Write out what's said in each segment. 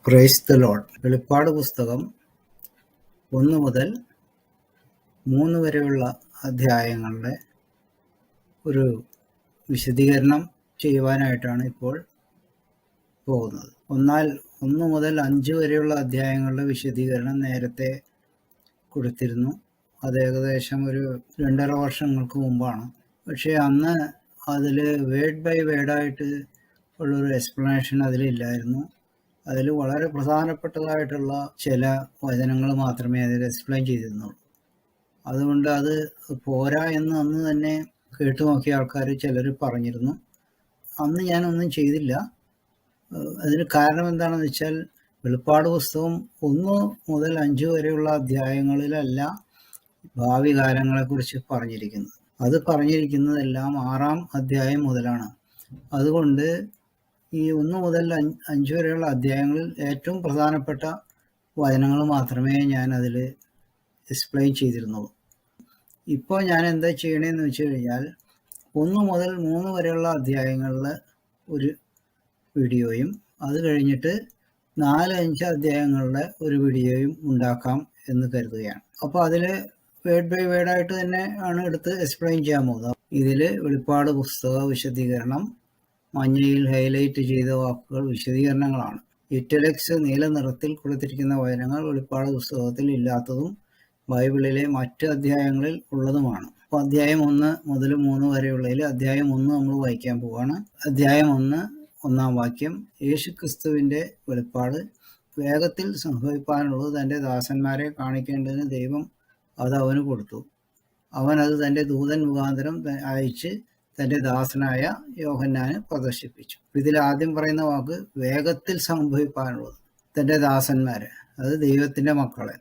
Praise the Lord. വെളിപ്പാട് പുസ്തകം 1 മുതൽ 3 വരെയുള്ള അധ്യായങ്ങളുടെ ഒരു വിശദീകരണം ചെയ്യുവാനായിട്ടാണ് ഇപ്പോൾ പോകുന്നത്. 1 മുതൽ 5 വരെയുള്ള അധ്യായങ്ങളുടെ വിശദീകരണം നേരത്തെ കൊടുത്തിരുന്നു. അത് ഏകദേശം ഒരു 2.5 വർഷങ്ങൾക്ക് മുമ്പാണ്. പക്ഷേ അന്ന് അതിൽ വേർഡ് ബൈ വേർഡായിട്ട് ഉള്ളൊരു എക്സ്പ്ലനേഷൻ അതിലില്ലായിരുന്നു. അതിൽ വളരെ പ്രധാനപ്പെട്ടതായിട്ടുള്ള ചില വചനങ്ങൾ മാത്രമേ അതിൽ എക്സ്പ്ലെയിൻ ചെയ്തിരുന്നുള്ളൂ. അതുകൊണ്ട് അത് പോരാ എന്ന് അന്ന് തന്നെ കേട്ടു നോക്കിയ ആൾക്കാർ ചിലർ പറഞ്ഞിരുന്നു. അന്ന് ഞാനൊന്നും ചെയ്തില്ല. അതിന് കാരണം എന്താണെന്ന് വെച്ചാൽ വെളിപ്പാട് പുസ്തകം 1 മുതൽ 5 വരെയുള്ള അധ്യായങ്ങളിലല്ല ഭാവി കാലങ്ങളെക്കുറിച്ച് പറഞ്ഞിരിക്കുന്നത്. അത് പറഞ്ഞിരിക്കുന്നതെല്ലാം 6-ാം അധ്യായം മുതലാണ്. അതുകൊണ്ട് ഈ 1 മുതൽ 5 വരെയുള്ള അധ്യായങ്ങളിൽ ഏറ്റവും പ്രധാനപ്പെട്ട വചനങ്ങൾ മാത്രമേ ഞാൻ അതിൽ എക്സ്പ്ലെയിൻ ചെയ്തിരുന്നുള്ളൂ. ഇപ്പോൾ ഞാൻ എന്താ ചെയ്യണമെന്ന് വെച്ച് കഴിഞ്ഞാൽ 1 മുതൽ 3 വരെയുള്ള അധ്യായങ്ങളിൽ ഒരു വീഡിയോയും അത് കഴിഞ്ഞിട്ട് 4-5 അധ്യായങ്ങളുടെ ഒരു വീഡിയോയും ഉണ്ടാക്കാം എന്ന് കരുതുകയാണ്. അപ്പോൾ അതിൽ വേർഡ് ബൈ വേർഡായിട്ട് തന്നെ ആണ് എടുത്ത് എക്സ്പ്ലെയിൻ ചെയ്യാൻ പോകുന്നത്. ഇതിൽ വെളിപ്പാട് പുസ്തക വിശദീകരണം, മഞ്ഞയിൽ ഹൈലൈറ്റ് ചെയ്ത വാക്കുകൾ വിശദീകരണങ്ങളാണ്. ഇറ്റലിക്സ് നീല നിറത്തിൽ കൊടുത്തിരിക്കുന്ന വചനങ്ങൾ വെളിപ്പാട് പുസ്തകത്തിൽ ഇല്ലാത്തതും ബൈബിളിലെ മറ്റ് അധ്യായങ്ങളിൽ ഉള്ളതുമാണ്. അപ്പോൾ അധ്യായം 1 മുതൽ 3 വരെയുള്ളതിൽ അധ്യായം 1 നമ്മൾ വായിക്കാൻ പോവുകയാണ്. അധ്യായം 1 1-ാം വാക്യം, യേശുക്രിസ്തുവിൻ്റെ വെളിപ്പാട്. വേഗത്തിൽ സംഭവിപ്പാനുള്ളത് തൻ്റെ ദാസന്മാരെ കാണിക്കേണ്ടതിന് ദൈവം അത് അവന് കൊടുത്തു. അവൻ അത് തൻ്റെ ദൂതൻ മുഖാന്തരം അയച്ച് തൻ്റെ ദാസനായ യോഹന്നാന് പ്രദർശിപ്പിച്ചു. ഇതിൽ ആദ്യം പറയുന്ന വാക്ക് വേഗത്തിൽ സംഭവിപ്പാനുള്ളത്. തൻ്റെ ദാസന്മാരെ, അത് ദൈവത്തിൻ്റെ മക്കളെ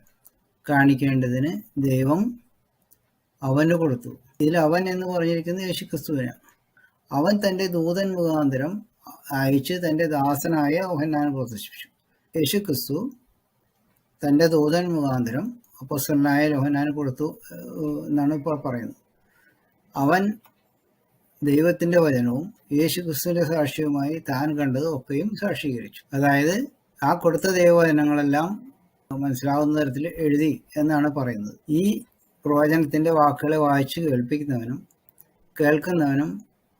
കാണിക്കേണ്ടതിന് ദൈവം അവന് കൊടുത്തു. ഇതിൽ അവൻ എന്ന് പറഞ്ഞിരിക്കുന്നത് യേശുക്രിസ്തുവിനാണ്. അവൻ തൻ്റെ ദൂതൻ മുഖാന്തരം അയച്ച് തൻ്റെ ദാസനായ യോഹന്നാന് പ്രദർശിപ്പിച്ചു. യേശുക്രിസ്തു തൻ്റെ ദൂതൻ മുഖാന്തരം അപ്പോസ്തലനായ യോഹന്നാന് കൊടുത്തു എന്നാണ് ഇപ്പോൾ പറയുന്നത്. അവൻ ദൈവത്തിൻ്റെ വചനവും യേശുക്രിസ്തുവിൻ്റെ സാക്ഷ്യവുമായി താൻ കണ്ടത് ഒക്കെയും സാക്ഷീകരിച്ചു. അതായത് ആ കൊടുത്ത ദൈവവചനങ്ങളെല്ലാം മനസ്സിലാവുന്ന തരത്തിൽ എഴുതി എന്നാണ് പറയുന്നത്. ഈ പ്രവചനത്തിൻ്റെ വാക്കുകളെ വായിച്ച് കേൾപ്പിക്കുന്നവനും കേൾക്കുന്നവനും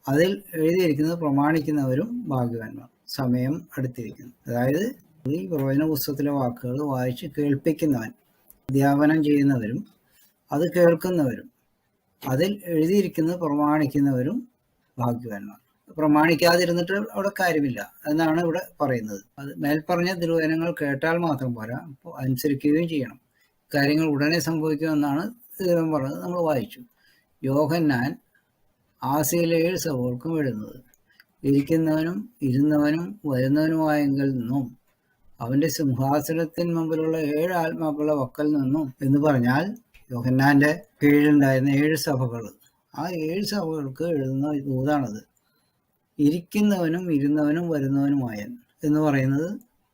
അതിൽ എഴുതിയിരിക്കുന്നത് പ്രമാണിക്കുന്നവരും ഭാഗ്യവാന്മാർ. സമയം അടുത്തിരിക്കുന്നു. അതായത് ഈ പ്രവചന പുസ്തകത്തിലെ വാക്കുകൾ വായിച്ച് കേൾപ്പിക്കുന്നവൻ, അധ്യാപനം ചെയ്യുന്നവരും അത് കേൾക്കുന്നവരും അതിൽ എഴുതിയിരിക്കുന്നത് പ്രമാണിക്കുന്നവരും ഭാഗ്യവാന്മാർ. പ്രമാണിക്കാതിരുന്നിട്ട് അവിടെ കാര്യമില്ല എന്നാണ് ഇവിടെ പറയുന്നത്. അത് മേൽപ്പറഞ്ഞ ദുർവചനങ്ങൾ കേട്ടാൽ മാത്രം പോരാ, അപ്പോൾ അനുസരിക്കുകയും ചെയ്യണം. കാര്യങ്ങൾ ഉടനെ സംഭവിക്കുമെന്നാണ് ദൈവം പറഞ്ഞത്. നമ്മൾ വായിച്ചു. യോഹന്നാൻ ആസിയയിലെ 7 സഭകൾക്കും എഴുതുന്നത്, ഇരിക്കുന്നവനും ഇരുന്നവനും വരുന്നവനുമായെങ്കിൽ നിന്നും അവൻ്റെ സിംഹാസനത്തിന് മുമ്പിലുള്ള 7 ആത്മാക്കളുടെ വക്കൽ നിന്നും എന്ന് പറഞ്ഞാൽ യോഹന്നാന്റെ കീഴിലുണ്ടായിരുന്ന 7 സഭകൾ, ആ 7 സഭകൾക്ക് എഴുതുന്ന ദൂതാണത്. ഇരിക്കുന്നവനും ഇരുന്നവനും വരുന്നവനുമായൻ എന്ന് പറയുന്നത്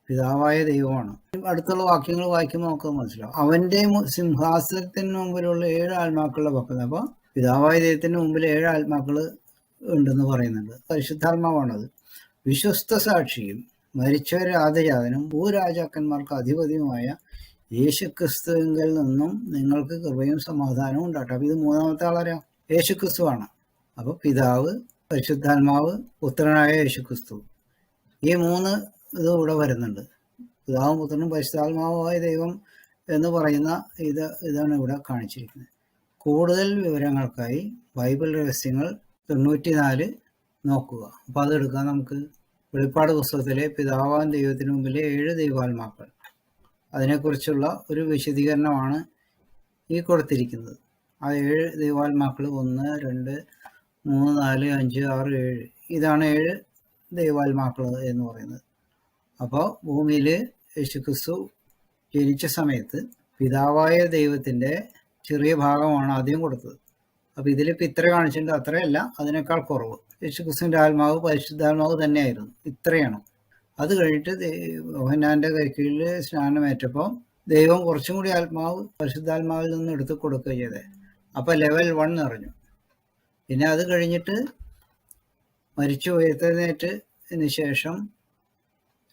പിതാവായ ദൈവമാണ്. അടുത്തുള്ള വാക്യങ്ങൾ വായിക്കുമ്പോൾ നമുക്ക് മനസ്സിലാവും. അവന്റെ സിംഹാസനത്തിന് മുമ്പിലുള്ള 7 ആത്മാക്കളുടെ പക്കൽ. അപ്പോൾ പിതാവായ ദൈവത്തിന് മുമ്പിൽ 7 ആത്മാക്കൾ ഉണ്ടെന്ന് പറയുന്നുണ്ട്. പരിശുദ്ധാത്മാവാണത്. വിശ്വസ്ത സാക്ഷിയും മരിച്ചവരെ ആദജാതനും ഭൂരാജാക്കന്മാർക്ക് അധിപതിയുമായ യേശുക്രിസ്തുവിൽ നിന്നും നിങ്ങൾക്ക് കൃപയും സമാധാനവും ഉണ്ടാകട്ടെ. അപ്പോൾ ഇത് 3-ാമത്തെ ആളാരാ? യേശുക്രിസ്തുവാണ്. അപ്പോൾ പിതാവ്, പരിശുദ്ധാത്മാവ്, പുത്രനായ യേശുക്രിസ്തു, ഈ 3 ഇത് ഇവിടെ വരുന്നുണ്ട്. പിതാവും പുത്രനും പരിശുദ്ധാത്മാവുമായ ദൈവം എന്ന് പറയുന്ന ഇതാണ് ഇവിടെ കാണിച്ചിരിക്കുന്നത്. കൂടുതൽ വിവരങ്ങൾക്കായി ബൈബിൾ രഹസ്യങ്ങൾ 94 നോക്കുക. അപ്പോൾ അതെടുക്കാം നമുക്ക്. വെളിപ്പാട് പുസ്തകത്തിലെ പിതാവാൻ ദൈവത്തിന് മുമ്പിലെ 7 ദൈവാത്മാക്കൾ, അതിനെക്കുറിച്ചുള്ള ഒരു വിശദീകരണമാണ് ഈ കൊടുത്തിരിക്കുന്നത്. ആ 7 ദൈവാത്മാക്കൾ 1, 2, 3, 4, 5, 6, 7 ഇതാണ് 7 ദൈവാത്മാക്കൾ എന്ന് പറയുന്നത്. അപ്പോൾ ഭൂമിയിൽ യേശുക്രിസ്തു ജനിച്ച സമയത്ത് പിതാവായ ദൈവത്തിൻ്റെ ചെറിയ ഭാഗമാണ് ആദ്യം കൊടുത്തത്. അപ്പോൾ ഇതിലിപ്പോൾ ഇത്ര കാണിച്ചിട്ടുണ്ട്, അത്രയല്ല, അതിനേക്കാൾ കുറവ്. യേശുക്രിസ്തുവിൻ്റെ ആത്മാവ് പരിശുദ്ധാത്മാവ് തന്നെയായിരുന്നു, ഇത്രയാണ്. അത് കഴിഞ്ഞിട്ട് യോഹന്നാന്റെ കൈക്കീഴിൽ സ്നാനമേറ്റപ്പോൾ ദൈവം കുറച്ചും കൂടി ആത്മാവ് പരിശുദ്ധാത്മാവിൽ നിന്ന് എടുത്ത് കൊടുക്കുക ചെയ്തത്. അപ്പോൾ ലെവൽ 1 നിറഞ്ഞു. പിന്നെ അത് കഴിഞ്ഞിട്ട് മരിച്ചു ഉയർത്തെഴുന്നേറ്റതിന് ശേഷം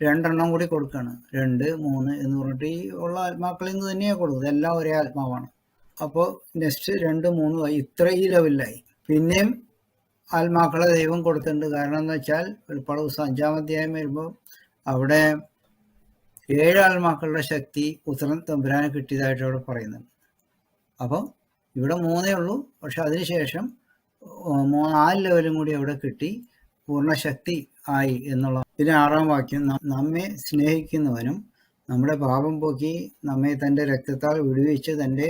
രണ്ടെണ്ണം കൂടി കൊടുക്കുകയാണ്. 2, 3 എന്ന് പറഞ്ഞിട്ട് ഈ ഉള്ള ആത്മാക്കളിൽ നിന്ന് തന്നെയാണ് കൊടുക്കുന്നത്. എല്ലാം ഒരേ ആത്മാവാണ്. അപ്പോൾ നെക്സ്റ്റ് 2, 3 ഇത്ര ഈ ലെവലിലായി. പിന്നെയും ആത്മാക്കളെ ദൈവം കൊടുത്തിട്ടുണ്ട്. കാരണം എന്ന് വെച്ചാൽ വെളിപ്പാട് പുസ്തകം 5-ാം അധ്യായം വരുമ്പോൾ അവിടെ 7 ആത്മാക്കളുടെ ശക്തി പുത്രൻ തമ്പുരാനെ കിട്ടിയതായിട്ട് അവിടെ പറയുന്നുണ്ട്. അപ്പം ഇവിടെ 3 ഉള്ളൂ. പക്ഷെ അതിനുശേഷം 4 ലെവലും കൂടി അവിടെ കിട്ടി, പൂർണ്ണശക്തി ആയി എന്നുള്ള. പിന്നെ 6-ാം വാക്യം, നമ്മെ സ്നേഹിക്കുന്നവനും നമ്മുടെ പാപം പോക്കി നമ്മെ തൻ്റെ രക്തത്താൽ വിടുവിച്ച് തൻ്റെ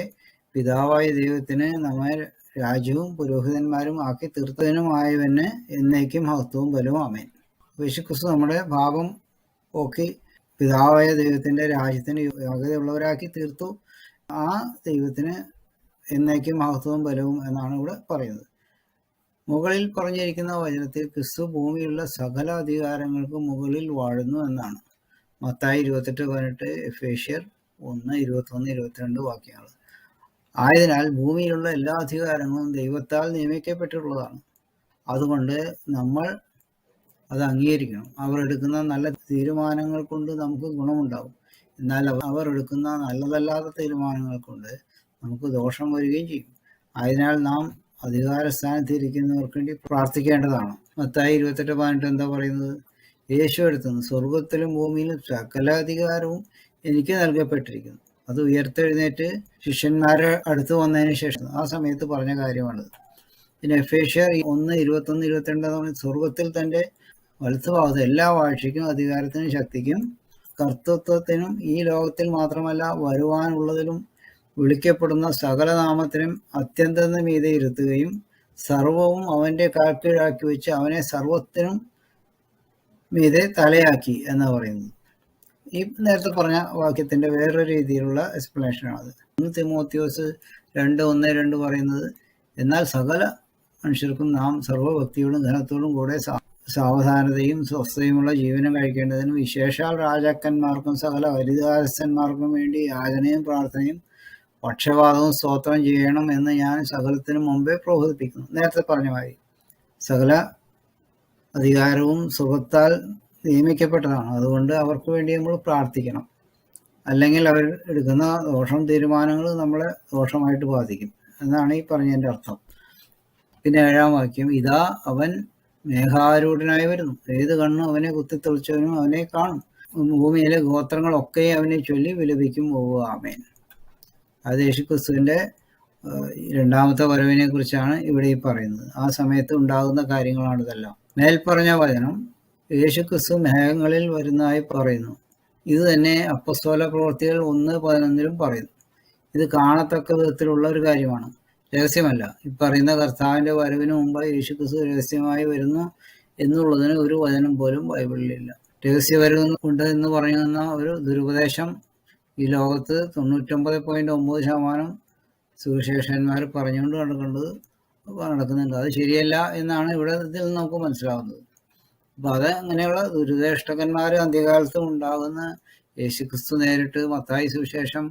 പിതാവായ ദൈവത്തിന് നമ്മെ രാജ്യവും പുരോഹിതന്മാരും ആക്കി തീർത്തതിനുമായവന് എന്നേക്കും മഹത്വവും ബലവും ആമേൻ. യേശുക്രിസ്തു നമ്മുടെ പാപം പോക്കി പിതാവായ ദൈവത്തിൻ്റെ രാജ്യത്തിന് യോഗ്യതയുള്ളവരാക്കി തീർത്തു. ആ ദൈവത്തിന് എന്നേക്കും മഹത്വവും ബലവും എന്നാണ് ഇവിടെ പറയുന്നത്. മുകളിൽ പറഞ്ഞിരിക്കുന്ന വചനത്തിൽ ക്രിസ്തു ഭൂമിയിലുള്ള സകല അധികാരങ്ങൾക്കും മുകളിൽ വാഴുന്നു എന്നാണ്. മത്തായി 28:18, എഫേഷ്യർ 1:21-22 വാക്യങ്ങൾ. ആയതിനാൽ ഭൂമിയിലുള്ള എല്ലാ അധികാരങ്ങളും ദൈവത്താൽ നിയമിക്കപ്പെട്ടിട്ടുള്ളതാണ്. അതുകൊണ്ട് നമ്മൾ അത് അംഗീകരിക്കണം. അവർ എടുക്കുന്ന നല്ല തീരുമാനങ്ങൾ കൊണ്ട് നമുക്ക് ഗുണമുണ്ടാകും. എന്നാൽ അവർ എടുക്കുന്ന നല്ലതല്ലാത്ത തീരുമാനങ്ങൾ കൊണ്ട് നമുക്ക് ദോഷം വരികയും ചെയ്യും. ആയതിനാൽ നാം അധികാരസ്ഥാനത്ത് ഇരിക്കുന്നവർക്ക് വേണ്ടി പ്രാർത്ഥിക്കേണ്ടതാണ്. മത്തായി 28:18 എന്താ പറയുന്നത്? യേശു എടുത്തുന്നു, സ്വർഗത്തിലും ഭൂമിയിലും സകല അധികാരവും എനിക്ക് നൽകപ്പെട്ടിരിക്കുന്നു. അത് ഉയർത്തെഴുന്നേറ്റ് ശിഷ്യന്മാരെ അടുത്ത് വന്നതിന് ശേഷം ആ സമയത്ത് പറഞ്ഞ കാര്യമാണിത്. പിന്നെ എഫേഷ്യർ 1:21-22 സ്വർഗത്തിൽ തൻ്റെ വലത്തുഭാഗത്ത് എല്ലാ വാഴ്ചയ്ക്കും അധികാരത്തിനും ശക്തിക്കും കർത്തൃത്വത്തിനും ഈ ലോകത്തിൽ മാത്രമല്ല വരുവാനുള്ളതിലും വിളിക്കപ്പെടുന്ന സകല നാമത്തിനും അത്യന്തം മീതെ ഇരുത്തുകയും സർവവും അവൻ്റെ കാൽക്കീഴാക്കി വെച്ച് അവനെ സർവത്തിനും മീതെ തലയാക്കി എന്നാ പറയുന്നത്. ഈ നേരത്തെ പറഞ്ഞ വാക്യത്തിൻ്റെ വേറൊരു രീതിയിലുള്ള എക്സ്പ്ലനേഷനാണത്. 1 തിമോത്തിയോസ് 2:1-2 പറയുന്നത്, എന്നാൽ സകല മനുഷ്യർക്കും നാം സർവഭക്തിയോടും ഘനത്തോടും കൂടെ സാവധാനതയും സ്വസ്ഥതയുമുള്ള ജീവനം കഴിക്കേണ്ടതിനും വിശേഷാൽ രാജാക്കന്മാർക്കും സകല അധികാരസ്ഥന്മാർക്കും വേണ്ടി യാചനയും പ്രാർത്ഥനയും പക്ഷപാതവും സ്തോത്രം ചെയ്യണം എന്ന് ഞാൻ സകലത്തിനും മുമ്പേ പ്രബോധിപ്പിക്കുന്നു. നേരത്തെ പറഞ്ഞ മാതിരി സകല അധികാരവും സുഖത്താൽ നിയമിക്കപ്പെട്ടതാണ്. അതുകൊണ്ട് അവർക്ക് വേണ്ടി നമ്മൾ പ്രാർത്ഥിക്കണം. അല്ലെങ്കിൽ അവർ എടുക്കുന്ന ദോഷം തീരുമാനങ്ങൾ നമ്മളെ ദോഷമായിട്ട് ബാധിക്കും എന്നാണ് ഈ പറഞ്ഞതിൻ്റെ അർത്ഥം. പിന്നെ 7-ാം വാക്യം, ഇതാ അവൻ മേഘാരൂഢനായി വരുന്നു, ഏത് കണ്ണും അവനെ കുത്തിത്തെളിച്ചവനും അവനെ കാണും, ഭൂമിയിലെ ഗോത്രങ്ങളൊക്കെ അവനെ ചൊല്ലി വിലപിക്കും. ആമേൻ. അത് യേശുക്രിസ്തുവിൻ്റെ 2ാമത്തെ വരവിനെ കുറിച്ചാണ് ഇവിടെ ഈ പറയുന്നത്. ആ സമയത്ത് ഉണ്ടാകുന്ന കാര്യങ്ങളാണ് ഇതെല്ലാം. മേൽപ്പറഞ്ഞ വചനം യേശുക്രിസ്തു മേഘങ്ങളിൽ വരുന്നതായി പറയുന്നു. ഇത് തന്നെ അപ്പസ്തോല പ്രവൃത്തികൾ 1:11 പറയുന്നു. ഇത് കാണത്തക്ക വിധത്തിലുള്ള ഒരു കാര്യമാണ്, രഹസ്യമല്ല. ഈ പറയുന്ന കർത്താവിൻ്റെ വരവിന് മുമ്പ് യേശുക്രിസ്തു രഹസ്യമായി വരുന്നു എന്നുള്ളതിന് ഒരു വചനം പോലും ബൈബിളിലില്ല. രഹസ്യവരവുണ്ട് എന്ന് പറയുന്ന ഒരു ദുരുപദേശം ഈ ലോകത്ത് 99.9% സുവിശേഷന്മാർ പറഞ്ഞുകൊണ്ട് നടക്കുന്നുണ്ട്. അത് ശരിയല്ല എന്നാണ് ഇവിടെ ഇതിൽ നമുക്ക് മനസ്സിലാവുന്നത്. അപ്പോൾ അത് അങ്ങനെയുള്ള ദുരുദേഷ്ടകന്മാർ അന്ത്യകാലത്തും ഉണ്ടാകുന്ന യേശുക്രിസ്തു നേരിട്ട് മത്തായി സുവിശേഷം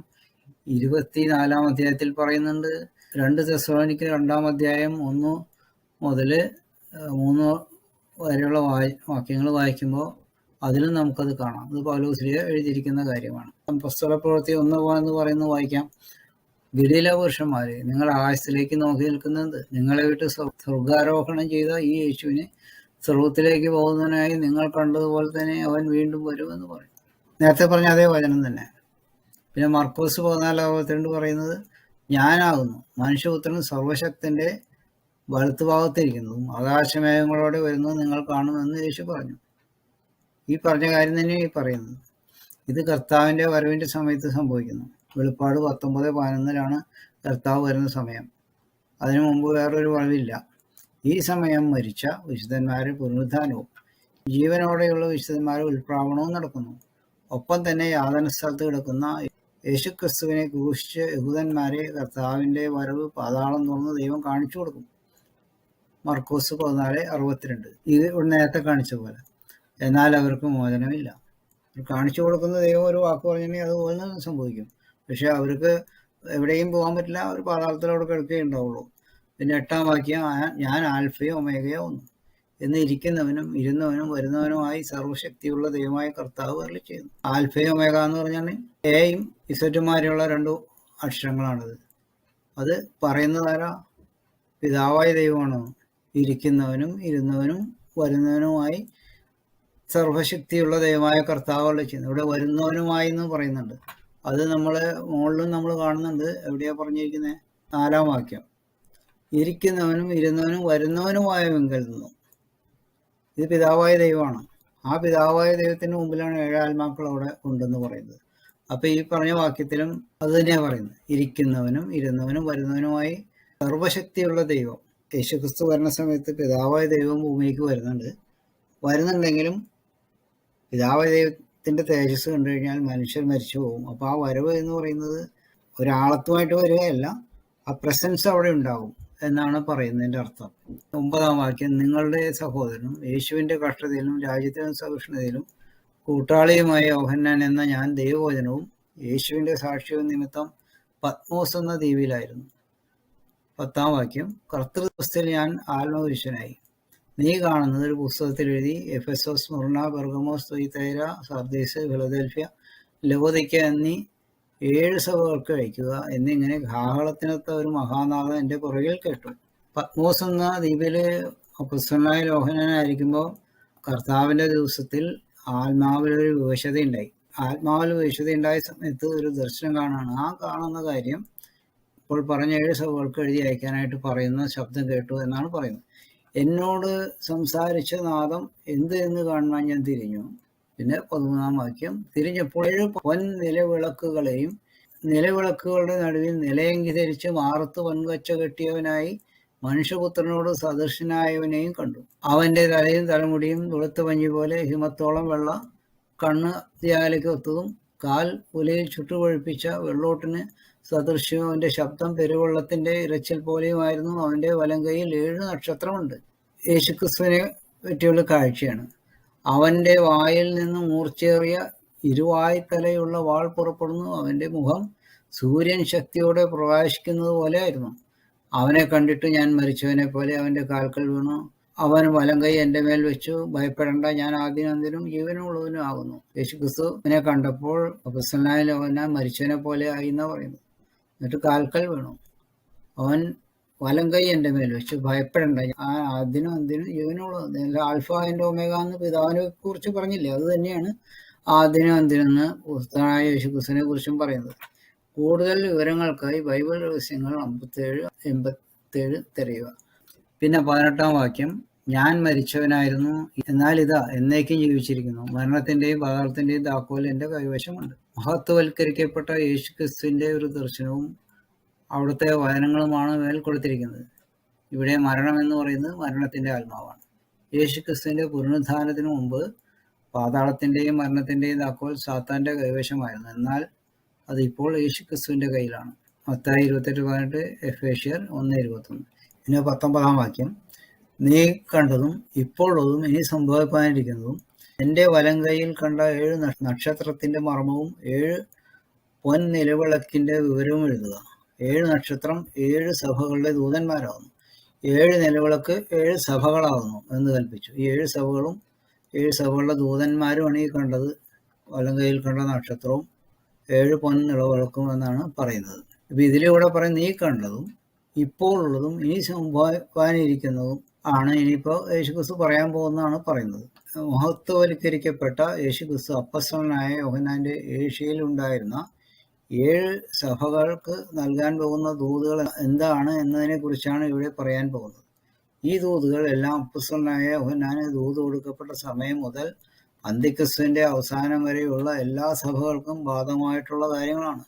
24-ാം അധ്യായത്തിൽ പറയുന്നുണ്ട്. 2 തെസ്സലോനിക്കർ 2-ാം അധ്യായം 1 മുതൽ 3 വരെയുള്ള വാക്യങ്ങൾ വായിക്കുമ്പോൾ അതിലും നമുക്കത് കാണാം. അത് പൗലോസ്ലീഹ എഴുതിയിരിക്കുന്ന കാര്യമാണ്. അപ്പോസ്തല പ്രവൃത്തി 1 പറയുന്നത് വായിക്കാം. ഗലീല പുരുഷന്മാരെ, നിങ്ങൾ ആകാശത്തിലേക്ക് നോക്കി നിൽക്കുന്നത്, നിങ്ങളെ വിട്ട് സ്വർഗാരോഹണം ചെയ്ത ഈ യേശുവിനെ സ്വർഗത്തിലേക്ക് പോകുന്നതിനായി നിങ്ങൾ കണ്ടതുപോലെ തന്നെ അവൻ വീണ്ടും വരുമെന്ന് പറയും. നേരത്തെ പറഞ്ഞ അതേ വചനം തന്നെ. പിന്നെ മർക്കോസ് 14:22 പറയുന്നത്, ഞാനാകുന്നു മനുഷ്യപുത്രൻ സർവശക്തൻ്റെ വലത്തുഭാഗത്തിരിക്കുന്നതും ആകാശമേഘങ്ങളോടെ വരുന്നത് നിങ്ങൾ കാണുമെന്ന് യേശു പറഞ്ഞു. ഈ പറഞ്ഞ കാര്യം തന്നെയാണ് ഈ പറയുന്നത്. ഇത് കർത്താവിൻ്റെ വരവിൻ്റെ സമയത്ത് സംഭവിക്കുന്നു. വെളിപ്പാട് 19:11 കർത്താവ് വരുന്ന സമയം. അതിനു മുമ്പ് വേറൊരു വരവില്ല. ഈ സമയം മരിച്ച വിശുദ്ധന്മാരുടെ പുനരുദ്ധാനവും ജീവനോടെയുള്ള വിശുദ്ധന്മാരുടെ ഉൽപ്രാവണവും നടക്കുന്നു. ഒപ്പം തന്നെ യാതന സ്ഥലത്ത് കിടക്കുന്ന യേശുക്രിസ്തുവിനെ ക്രൂശിച്ച് യഹൂദന്മാരെ കർത്താവിൻ്റെ വരവ് പാതാളം തുറന്ന് ദൈവം കാണിച്ചു കൊടുക്കും. മർക്കോസ് 14:62. ഇത് നേരത്തെ കാണിച്ച പോലെ. എന്നാൽ അവർക്ക് മോചനമില്ല. കാണിച്ചു കൊടുക്കുന്ന ദൈവം ഒരു വാക്ക് പറഞ്ഞിട്ടുണ്ടെങ്കിൽ അതുപോലെ സംഭവിക്കും. പക്ഷെ അവർക്ക് എവിടെയും പോകാൻ പറ്റില്ല. അവർ പാതാളത്തിലൂടെ കിടക്കുകയുണ്ടാവുള്ളൂ. പിന്നെ 8-ാം വാക്യം, ഞാൻ ആൽഫയും ഒമേഗയോ ഒന്നു. എന്ന് ഇരിക്കുന്നവനും ഇരുന്നവനും വരുന്നവനുമായി സർവ്വശക്തിയുള്ള ദൈവമായ കർത്താവ് അരുളി ചെയ്യുന്നു. ആൽഫയും ഒമേഗ എന്ന് പറഞ്ഞാൽ എയും ഇസറ്റുമാരെയുള്ള 2 അക്ഷരങ്ങളാണിത്. അത് പറയുന്നതാരാ? പിതാവായ ദൈവമാണ്. ഇരിക്കുന്നവനും ഇരുന്നവനും വരുന്നവനുമായി സർവശക്തിയുള്ള ദൈവമായ കർത്താവ് അരുളി ചെയ്യുന്നു. ഇവിടെ വരുന്നവനുമായി എന്ന് പറയുന്നുണ്ട്. അത് മുകളിലും നമ്മൾ കാണുന്നുണ്ട്. എവിടെയാ പറഞ്ഞിരിക്കുന്നത്? 4-ാം വാക്യം. ഇരിക്കുന്നവനും ഇരുന്നവനും വരുന്നവനുമായ വെങ്കൽ നിന്നും. ഇത് പിതാവായ ദൈവമാണ്. ആ പിതാവായ ദൈവത്തിന് മുമ്പിലാണ് 7 ആത്മാക്കൾ അവിടെ ഉണ്ടെന്ന് പറയുന്നത്. അപ്പൊ ഈ പറഞ്ഞ വാക്യത്തിലും അത് തന്നെയാണ് പറയുന്നത്. ഇരിക്കുന്നവനും ഇരുന്നവനും വരുന്നവനുമായി സർവശക്തിയുള്ള ദൈവം. യേശുക്രിസ്തു വരുന്ന സമയത്ത് പിതാവായ ദൈവം ഭൂമിയിലേക്ക് വരുന്നുണ്ടെങ്കിലും പിതാവായ ദൈവത്തിന്റെ തേജസ് കണ്ടു കഴിഞ്ഞാൽ മനുഷ്യർ മരിച്ചു പോകും. അപ്പൊ ആ വരവ് എന്ന് പറയുന്നത് ഒരാളത്വമായിട്ട് വരികയല്ല, ആ പ്രസൻസ് അവിടെ ഉണ്ടാവും എന്നാണ് പറയുന്നതിന്റെ അർത്ഥം. 9-ാം വാക്യം. നിങ്ങളുടെ സഹോദരനും യേശുവിന്റെ കഷ്ടതയിലും രാജ്യത്തിലും സഹിഷ്ണുതയിലും കൂട്ടാളിയുമായ യോഹന്നാൻ എന്ന ഞാൻ ദൈവവചനവും യേശുവിന്റെ സാക്ഷ്യവും നിമിത്തം പത്മോസ് എന്ന ദ്വീപിലായിരുന്നു. 10-ാം വാക്യം. കർത്തൃദിവസത്തിൽ ഞാൻ ആത്മപുരുഷനായി. നീ കാണുന്നത് ഒരു പുസ്തകത്തിൽ എഴുതി എഫെസോസ്, സ്മുർണ, പെർഗമോസ്, തുയതൈര, സർദീസ്, ഫിലദൽഫ്യ, ലവോദിക്ക എന്നീ 7 സഭകൾക്ക് അയക്കുക എന്നിങ്ങനെ കാഹളത്തിനൊത്ത ഒരു മഹാനാഥം എൻ്റെ പുറകിൽ കേട്ടു. പത്മോസ് എന്ന ദ്വീപില് അപ്പൊസ്തലനായ യോഹന്നാനായിരിക്കുമ്പോൾ കർത്താവിന്റെ ദിവസത്തിൽ ആത്മാവിലൊരു വിവശത ഉണ്ടായി. ആത്മാവിൽ വിവശത ഉണ്ടായ സമയത്ത് ഒരു ദർശനം കാണാണ്. ആ കാണുന്ന കാര്യം ഇപ്പോൾ പറഞ്ഞ 7 സഭകൾക്ക് എഴുതി അയക്കാനായിട്ട് പറയുന്ന ശബ്ദം കേട്ടു എന്നാണ് പറയുന്നത്. എന്നോട് സംസാരിച്ച നാദം എന്ത് എന്ന് കാണുവാൻ ഞാൻ തിരിഞ്ഞു. പിന്നെ 13-ാം വാക്യം. തിരിഞ്ഞപ്പോൾ 7 പൊൻ നിലവിളക്കുകളെയും നിലവിളക്കുകളുടെ നടുവിൽ നിലയങ്കി ധരിച്ച് മാറത്ത് പൊൻകച്ച കെട്ടിയവനായി മനുഷ്യപുത്രനോട് സദൃശനായവനെയും കണ്ടു. അവന്റെ തലയും തലമുടിയും വെളുത്ത പഞ്ഞി പോലെ ഹിമത്തോളം വെള്ള, കണ്ണ് ദ്യാലയ്ക്ക് ഒത്തതും, കാൽ ഉലയിൽ ചുട്ടുപഴുപ്പിച്ച വെള്ളോട്ടിന് സദൃശ്യവും, അവന്റെ ശബ്ദം പെരുവെള്ളത്തിന്റെ ഇരച്ചിൽ പോലെയുമായിരുന്നു. അവന്റെ വലം കൈയിൽ 7 നക്ഷത്രമുണ്ട്. യേശുക്രിസ്തുവിനെ പറ്റിയുള്ള കാഴ്ചയാണ്. അവന്റെ വായിൽ നിന്ന് മൂർച്ചയേറിയ ഇരുവായ്ത്തലയുള്ള വാൾ പുറപ്പെടുന്നു. അവന്റെ മുഖം സൂര്യൻ ശക്തിയോടെ പ്രകാശിക്കുന്നത് പോലെ ആയിരുന്നു. അവനെ കണ്ടിട്ട് ഞാൻ മരിച്ചവനെ പോലെ അവന്റെ കാൽക്കൽ വീണു. അവൻ വലം കൈ എൻ്റെ മേൽ വെച്ചു. ഭയപ്പെടേണ്ട, ഞാൻ ആദ്യനന്തിനും ജീവനുള്ളവനും ആകുന്നു. യേശുക്രിസ്തുവിനെ കണ്ടപ്പോൾ അപ്പൊസ്തലനായ യോഹന്നാൻ മരിച്ചവനെ പോലെ ആയി എന്നാ പറയുന്നത്. എന്നിട്ട് കാൽക്കൽ വീണു. അവൻ വലം കൈ എൻ്റെ മേൽ വെച്ചു. ഭയപ്പെടേണ്ട, ഞാൻ ആദ്യനും അന്തിനും ജീവനുള്ളത്. ആൽഫ ആൻഡ് ഒമേഗ എന്ന് പിതാവിനെ കുറിച്ച് പറഞ്ഞില്ലേ, അത് തന്നെയാണ് ആദ്യനും അന്തിനെന്ന് പുസ്തകനായ യേശുക്രിസ്തുവിനെ കുറിച്ചും പറയുന്നത്. കൂടുതൽ വിവരങ്ങൾക്കായി ബൈബിൾ രഹസ്യങ്ങൾ 57-87 തിരയുക. പിന്നെ 18-ാം വാക്യം. ഞാൻ മരിച്ചവനായിരുന്നു, എന്നാൽ ഇതാ എന്നേക്കും ജീവിച്ചിരിക്കുന്നു. മരണത്തിന്റെയും പാതാളത്തിന്റെയും താക്കോൽ എൻ്റെ കൈവശമുണ്ട്. മഹത്വവൽക്കരിക്കപ്പെട്ട യേശുക്രിസ്തുവിന്റെ ഒരു ദർശനവും അവിടുത്തെ വചനങ്ങളുമാണ് മേൽ കൊടുത്തിരിക്കുന്നത്. ഇവിടെ മരണം എന്ന് പറയുന്നത് മരണത്തിന്റെ ആത്മാവാണ്. യേശുക്രിസ്തുവിന്റെ പുനരുത്ഥാനത്തിന് മുമ്പ് പാതാളത്തിന്റെയും മരണത്തിന്റെയും താക്കോൽ സാത്താന്റെ കൈവശമായിരുന്നു. എന്നാൽ അതിപ്പോൾ യേശുക്രിസ്തുവിന്റെ കയ്യിലാണ്. മത്തായി 28:18, എഫേഷ്യർ 1:21. പിന്നെ 19-ാം വാക്യം. നീ കണ്ടതും ഇപ്പോഴുള്ളതും ഇനി സംഭവിക്കാനിരിക്കുന്നതും എൻ്റെ വലം കൈയിൽ കണ്ട 7 നക്ഷത്രത്തിന്റെ മർമ്മവും 7 പൊൻ നിലവിളക്കിന്റെ വിവരവും എഴുതുക. 7 നക്ഷത്രം 7 സഭകളുടെ ദൂതന്മാരാകുന്നു. 7 നിലവിളക്ക് 7 സഭകളാകുന്നു എന്ന് കൽപ്പിച്ചു. ഈ 7 സഭകളും 7 സഭകളുടെ ദൂതന്മാരുമാണ് ഈ കണ്ടത്. വലം കൈയിൽ കണ്ട നക്ഷത്രവും 7 പൊൻ നിലവിളക്കും എന്നാണ് പറയുന്നത്. ഇപ്പൊ ഇതിലൂടെ പറയും നീ കണ്ടതും ഇപ്പോൾ ഉള്ളതും ഇനി സംഭവിക്കാനിരിക്കുന്നതും ആണ്. ഇനിയിപ്പോ യേശുക്രിസ്തു പറയാൻ പോകുന്നതാണ് പറയുന്നത്. മഹത്വവൽക്കരിക്കപ്പെട്ട യേശുക്രിസ്തു അപ്പൊസ്തലനായ യോഹന്നാന്റെ ഏഷ്യയിൽ ഉണ്ടായിരുന്ന 7 സഭകൾക്ക് നൽകാൻ പോകുന്ന ദൂതുകൾ എന്താണ് എന്നതിനെ കുറിച്ചാണ് ഇവിടെ പറയാൻ പോകുന്നത്. ഈ ദൂതുകൾ എല്ലാം അപ്പൊസ്തലനായ യോഹന്നാന് ദൂത് കൊടുക്കപ്പെട്ട സമയം മുതൽ അന്ത്യക്രിസ്തുവിന്റെ അവസാനം വരെയുള്ള എല്ലാ സഭകൾക്കും ബാധകമായിട്ടുള്ള കാര്യങ്ങളാണ്.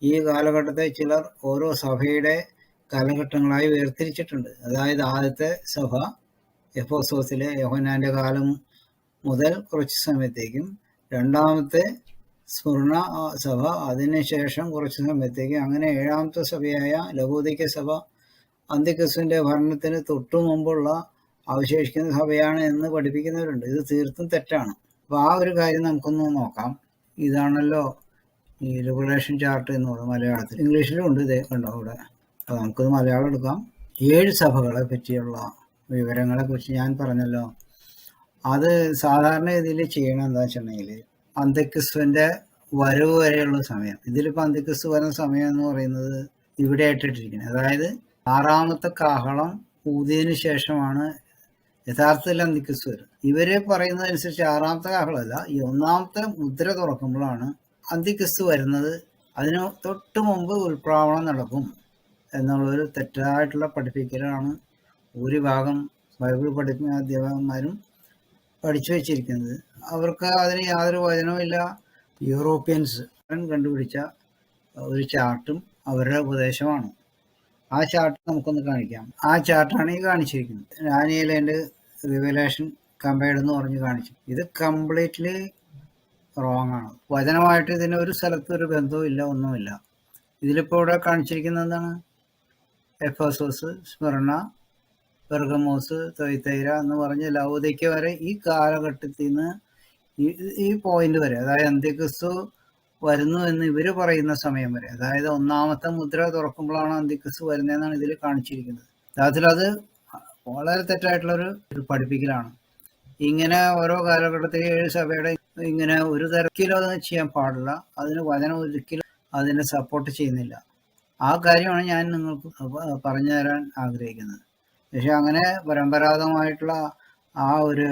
ഈ കാലഘട്ടത്തെ ചിലർ ഓരോ സഭയുടെ കാലഘട്ടങ്ങളായി വേർതിരിച്ചിട്ടുണ്ട്. അതായത് ആദ്യത്തെ സഭ എഫെസോസിലെ യോഹന്നാന്റെ കാലം മുതൽ കുറച്ച് സമയത്തേക്കും, രണ്ടാമത്തെ സ്മുർണ സഭ അതിനുശേഷം കുറച്ച് സമയത്തേക്കും, അങ്ങനെ 7-ാമത്തെ സഭയായ ലവോദിക്ക സഭ അന്ത്യക്രിസ്തുവിന്റെ ഭരണത്തിന് തൊട്ടു മുമ്പുള്ള അവശേഷിക്കുന്ന സഭയാണ് എന്ന് പഠിപ്പിക്കുന്നവരുണ്ട്. ഇത് തീർത്തും തെറ്റാണ്. അപ്പൊ ആ ഒരു കാര്യം നമുക്കൊന്ന് നോക്കാം. ഇതാണല്ലോ ഈ റിവലേഷൻ ചാർട്ട് എന്ന് പറയുന്നത് മലയാളത്തിൽ. ഇംഗ്ലീഷിലും ഉണ്ട്, ഇതേ കണ്ടോ ഇവിടെ. അപ്പൊ നമുക്കത് മലയാളം എടുക്കാം. 7 സഭകളെ പറ്റിയുള്ള വിവരങ്ങളെക്കുറിച്ച് ഞാൻ പറഞ്ഞല്ലോ. അത് സാധാരണ ഇതിൽ ചെയ്യണം എന്താ വെച്ചിട്ടുണ്ടെങ്കിൽ അന്ത്യക്രിസ്തുവിന്റെ വരവ് വരെയുള്ള സമയം. ഇതിലിപ്പോൾ അന്ത്യക്രിസ്തു വരുന്ന സമയം എന്ന് പറയുന്നത് ഇവിടെ ആയിട്ടിരിക്കുന്നത്. അതായത് 6ാമത്തെ കാഹളം ഊതിയതിനു ശേഷമാണ് യഥാർത്ഥത്തിൽ അന്ത്യക്രിസ്തു വരും. ഇവര് പറയുന്നതനുസരിച്ച് 6ാമത്തെ കാഹളമല്ല, ഈ 1ാമത്തെ മുദ്ര തുറക്കുമ്പോഴാണ് അന്ത്യക്രിസ്തു വരുന്നത്. അതിന് തൊട്ട് മുമ്പ് ഉൽപ്രാവണം നടക്കും എന്നുള്ളൊരു തെറ്റായിട്ടുള്ള പഠിപ്പിക്കലാണ് ഭൂരിഭാഗം ബൈബിൾ പഠിക്കുന്ന അധ്യാപകന്മാരും പഠിച്ചു വെച്ചിരിക്കുന്നത്. അവർക്ക് അതിന് യാതൊരു വചനവുമില്ല. യൂറോപ്യൻസ് കണ്ടുപിടിച്ച ഒരു ചാർട്ടും അവരുടെ ഉപദേശമാണ്. ആ ചാർട്ട് നമുക്കൊന്ന് കാണിക്കാം. ആ ചാർട്ടാണ് ഈ കാണിച്ചിരിക്കുന്നത്. ഡാനിയേലിന്റെ റിവലേഷൻ കമ്പയർഡ് എന്ന് പറഞ്ഞ് കാണിച്ചു. ഇത് കംപ്ലീറ്റ്ലി റോങ് ആണ്. വചനമായിട്ട് ഇതിന് ഒരു സ്ഥലത്ത് ഒരു ബന്ധവും ഇല്ല, ഒന്നുമില്ല. ഇതിലിപ്പോൾ ഇവിടെ കാണിച്ചിരിക്കുന്നത് എന്താണ്? എഫെസോസ്, സ്മിർന, പെർഗമോസ്, തൊയ്തൈര എന്ന് പറഞ്ഞ് ലൗദിക്ക വരെ ഈ കാലഘട്ടത്തിൽ നിന്ന് ഈ പോയിന്റ് വരെ, അതായത് അന്ത്യക്രിസ്തു വരുന്നു എന്ന് ഇവര് പറയുന്ന സമയം വരെ, അതായത് 1ാമത്തെ മുദ്ര തുറക്കുമ്പോഴാണ് അന്ത്യക്രിസ്തു വരുന്നതെന്നാണ് ഇതിൽ കാണിച്ചിരിക്കുന്നത്. യഥാർത്ഥത്തിൽ അത് വളരെ തെറ്റായിട്ടുള്ളൊരു പഠിപ്പിക്കലാണ്. ഇങ്ങനെ ഓരോ കാലഘട്ടത്തിൽ 7 സഭയുടെ ഇങ്ങനെ ഒരു തരത്തിലും അത് ചെയ്യാൻ പാടില്ല. അതിന് വചനം ഒരിക്കലും അതിനെ സപ്പോർട്ട് ചെയ്യുന്നില്ല. ആ കാര്യമാണ് ഞാൻ നിങ്ങൾക്ക് പറഞ്ഞു തരാൻ ആഗ്രഹിക്കുന്നത്. പക്ഷെ അങ്ങനെ പരമ്പരാഗതമായിട്ടുള്ള ആ ഒരു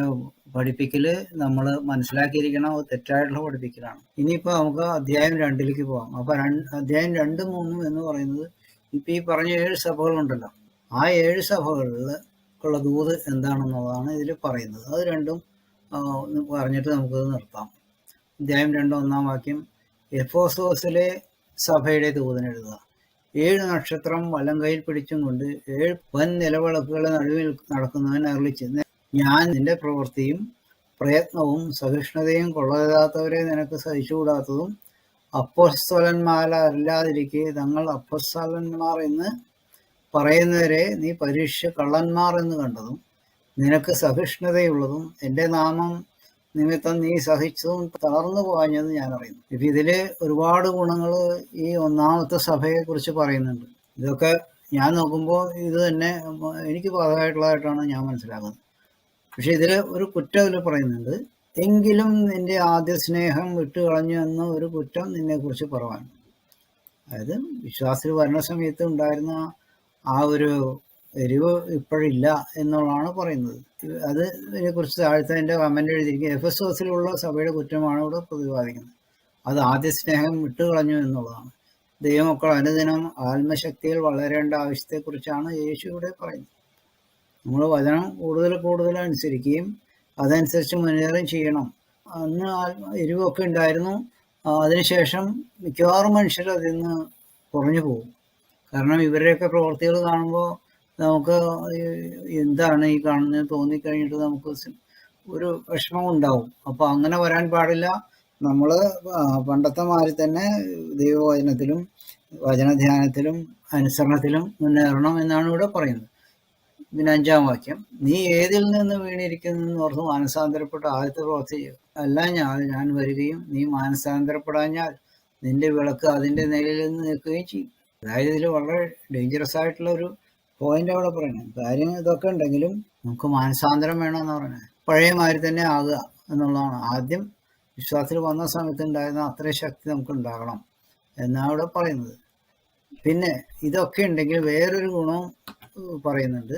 പഠിപ്പിക്കല് നമ്മൾ മനസ്സിലാക്കിയിരിക്കണം, അത് തെറ്റായിട്ടുള്ള പഠിപ്പിക്കലാണ്. ഇനിയിപ്പോൾ നമുക്ക് അധ്യായം 2ലേക്ക് പോകാം. അപ്പൊ അധ്യായം 2, 3 എന്ന് പറയുന്നത് ഇപ്പൊ ഈ പറഞ്ഞ 7 സഭകളുണ്ടല്ലോ, ആ 7 സഭകളിൽ ഉള്ള ദൂത് എന്താണെന്നുള്ളതാണ് ഇതിൽ പറയുന്നത്. അത് രണ്ടും പറഞ്ഞിട്ട് നമുക്കത് നിർത്താം. അധ്യായം 2, 1-ാം വാക്യം. എഫെസോസിലെ സഭയുടെ ദൂതനെഴുതുക. 7 നക്ഷത്രം വലം കയ്യിൽ പിടിച്ചും കൊണ്ട് 7 വൻ നിലവിളക്കുകളുടെ നടുവിൽ നടക്കുന്നവൻ അരുളിച്ചെന്ന്, ഞാൻ നിന്റെ പ്രവൃത്തിയും പ്രയത്നവും സഹിഷ്ണുതയും കൊള്ളരുതാത്തവരെ നിനക്ക് സഹിച്ചുകൂടാത്തതും അപ്പോസ്തലന്മാരല്ലാതിരിക്കെ തങ്ങൾ അപ്പോസ്തലന്മാർ എന്ന് പറയുന്നവരെ നീ പരീക്ഷിച്ച് കള്ളന്മാർ എന്ന് കണ്ടതും നിനക്ക് സഹിഷ്ണുതയുള്ളതും എൻ്റെ നാമം നിമിത്തം നീ സഹിച്ചതും തളർന്നു പോകാഞ്ഞത് ഞാൻ അറിയുന്നു. ഇപ്പം ഇതില് ഒരുപാട് ഗുണങ്ങൾ ഈ 1ാമത്തെ സഭയെ കുറിച്ച് പറയുന്നുണ്ട്. ഇതൊക്കെ ഞാൻ നോക്കുമ്പോൾ ഇത് തന്നെ എനിക്ക് ബാധകമായിട്ടുള്ളതായിട്ടാണ് ഞാൻ മനസ്സിലാക്കുന്നത്. പക്ഷെ ഇതിൽ ഒരു കുറ്റം ഇതിൽ പറയുന്നുണ്ട്. എങ്കിലും നിന്റെ ആദ്യ സ്നേഹം വിട്ടുകളഞ്ഞു എന്ന ഒരു കുറ്റം നിന്നെ കുറിച്ച് പറയാൻ. അതായത് വിശ്വാസത്തിൽ വരുന്ന സമയത്ത് ഉണ്ടായിരുന്ന ആ ഒരു എരിവ് ഇപ്പോഴില്ല എന്നുള്ളതാണ് പറയുന്നത്. അത് ഇതിനെക്കുറിച്ച് താഴത്തെ എൻ്റെ കമൻ്റ് എഴുതിയിരിക്കുന്നത്. എഫെസോസിലുള്ള സഭയുടെ കുറ്റമാണ് ഇവിടെ പ്രതിപാദിക്കുന്നത്. അത് ആദ്യ സ്നേഹം വിട്ടുകളഞ്ഞു എന്നുള്ളതാണ്. ദൈവമക്കൾ അനുദിനം ആത്മശക്തിയിൽ വളരേണ്ട ആവശ്യത്തെക്കുറിച്ചാണ് യേശു ഇവിടെ പറയുന്നത്. നമ്മൾ വചനം കൂടുതൽ അനുസരിക്കുകയും അതനുസരിച്ച് മുന്നേറുകയും ചെയ്യണം. അന്ന് എരിവൊക്കെ ഉണ്ടായിരുന്നു. അതിനുശേഷം മിക്കവാറും മനുഷ്യർ അതിൽ നിന്ന് കുറഞ്ഞു പോകും. കാരണം ഇവരുടെയൊക്കെ പ്രവർത്തികൾ കാണുമ്പോൾ നമുക്ക് എന്താണ് ഈ കാണുന്നത് തോന്നിക്കഴിഞ്ഞിട്ട് നമുക്ക് ഒരു വിഷമം ഉണ്ടാവും. അപ്പോൾ അങ്ങനെ വരാൻ പാടില്ല. നമ്മൾ പണ്ടത്തെ മാതിരി തന്നെ ദൈവവചനത്തിലും വചനധ്യാനത്തിലും അനുസരണത്തിലും മുന്നേറണം എന്നാണ് ഇവിടെ പറയുന്നത്. പിന്നെ 5-ാം വാക്യം. നീ ഏതിൽ നിന്ന് വീണിരിക്കുന്നു ഓർത്ത് മാനസാന്തരപ്പെട്ട ആദ്യത്തെ പ്രവൃത്തി അല്ല ഞാൻ വരികയും നീ മാനസാന്തരപ്പെടാഞ്ഞാൽ നിന്റെ വിളക്ക് അതിൻ്റെ നിലയിൽ നിന്ന് നിൽക്കുകയും ചെയ്യും. അതായത് ഇതിൽ വളരെ ഡേഞ്ചറസ് ആയിട്ടുള്ള ഒരു പോയിന്റ് അവിടെ പറയുന്നത്. കാര്യം ഇതൊക്കെ ഉണ്ടെങ്കിലും നമുക്ക് മാനസാന്തരം വേണമെന്ന് പറയുന്നത്. പഴയ മാതിരി തന്നെ ആകുക എന്നുള്ളതാണ്. ആദ്യം വിശ്വാസത്തിൽ വന്ന സമയത്ത് ഉണ്ടായിരുന്ന അത്രയും ശക്തി നമുക്ക് ഉണ്ടാകണം എന്നാണ് ഇവിടെ പറയുന്നത്. പിന്നെ ഇതൊക്കെ ഉണ്ടെങ്കിൽ വേറൊരു ഗുണവും പറയുന്നുണ്ട്.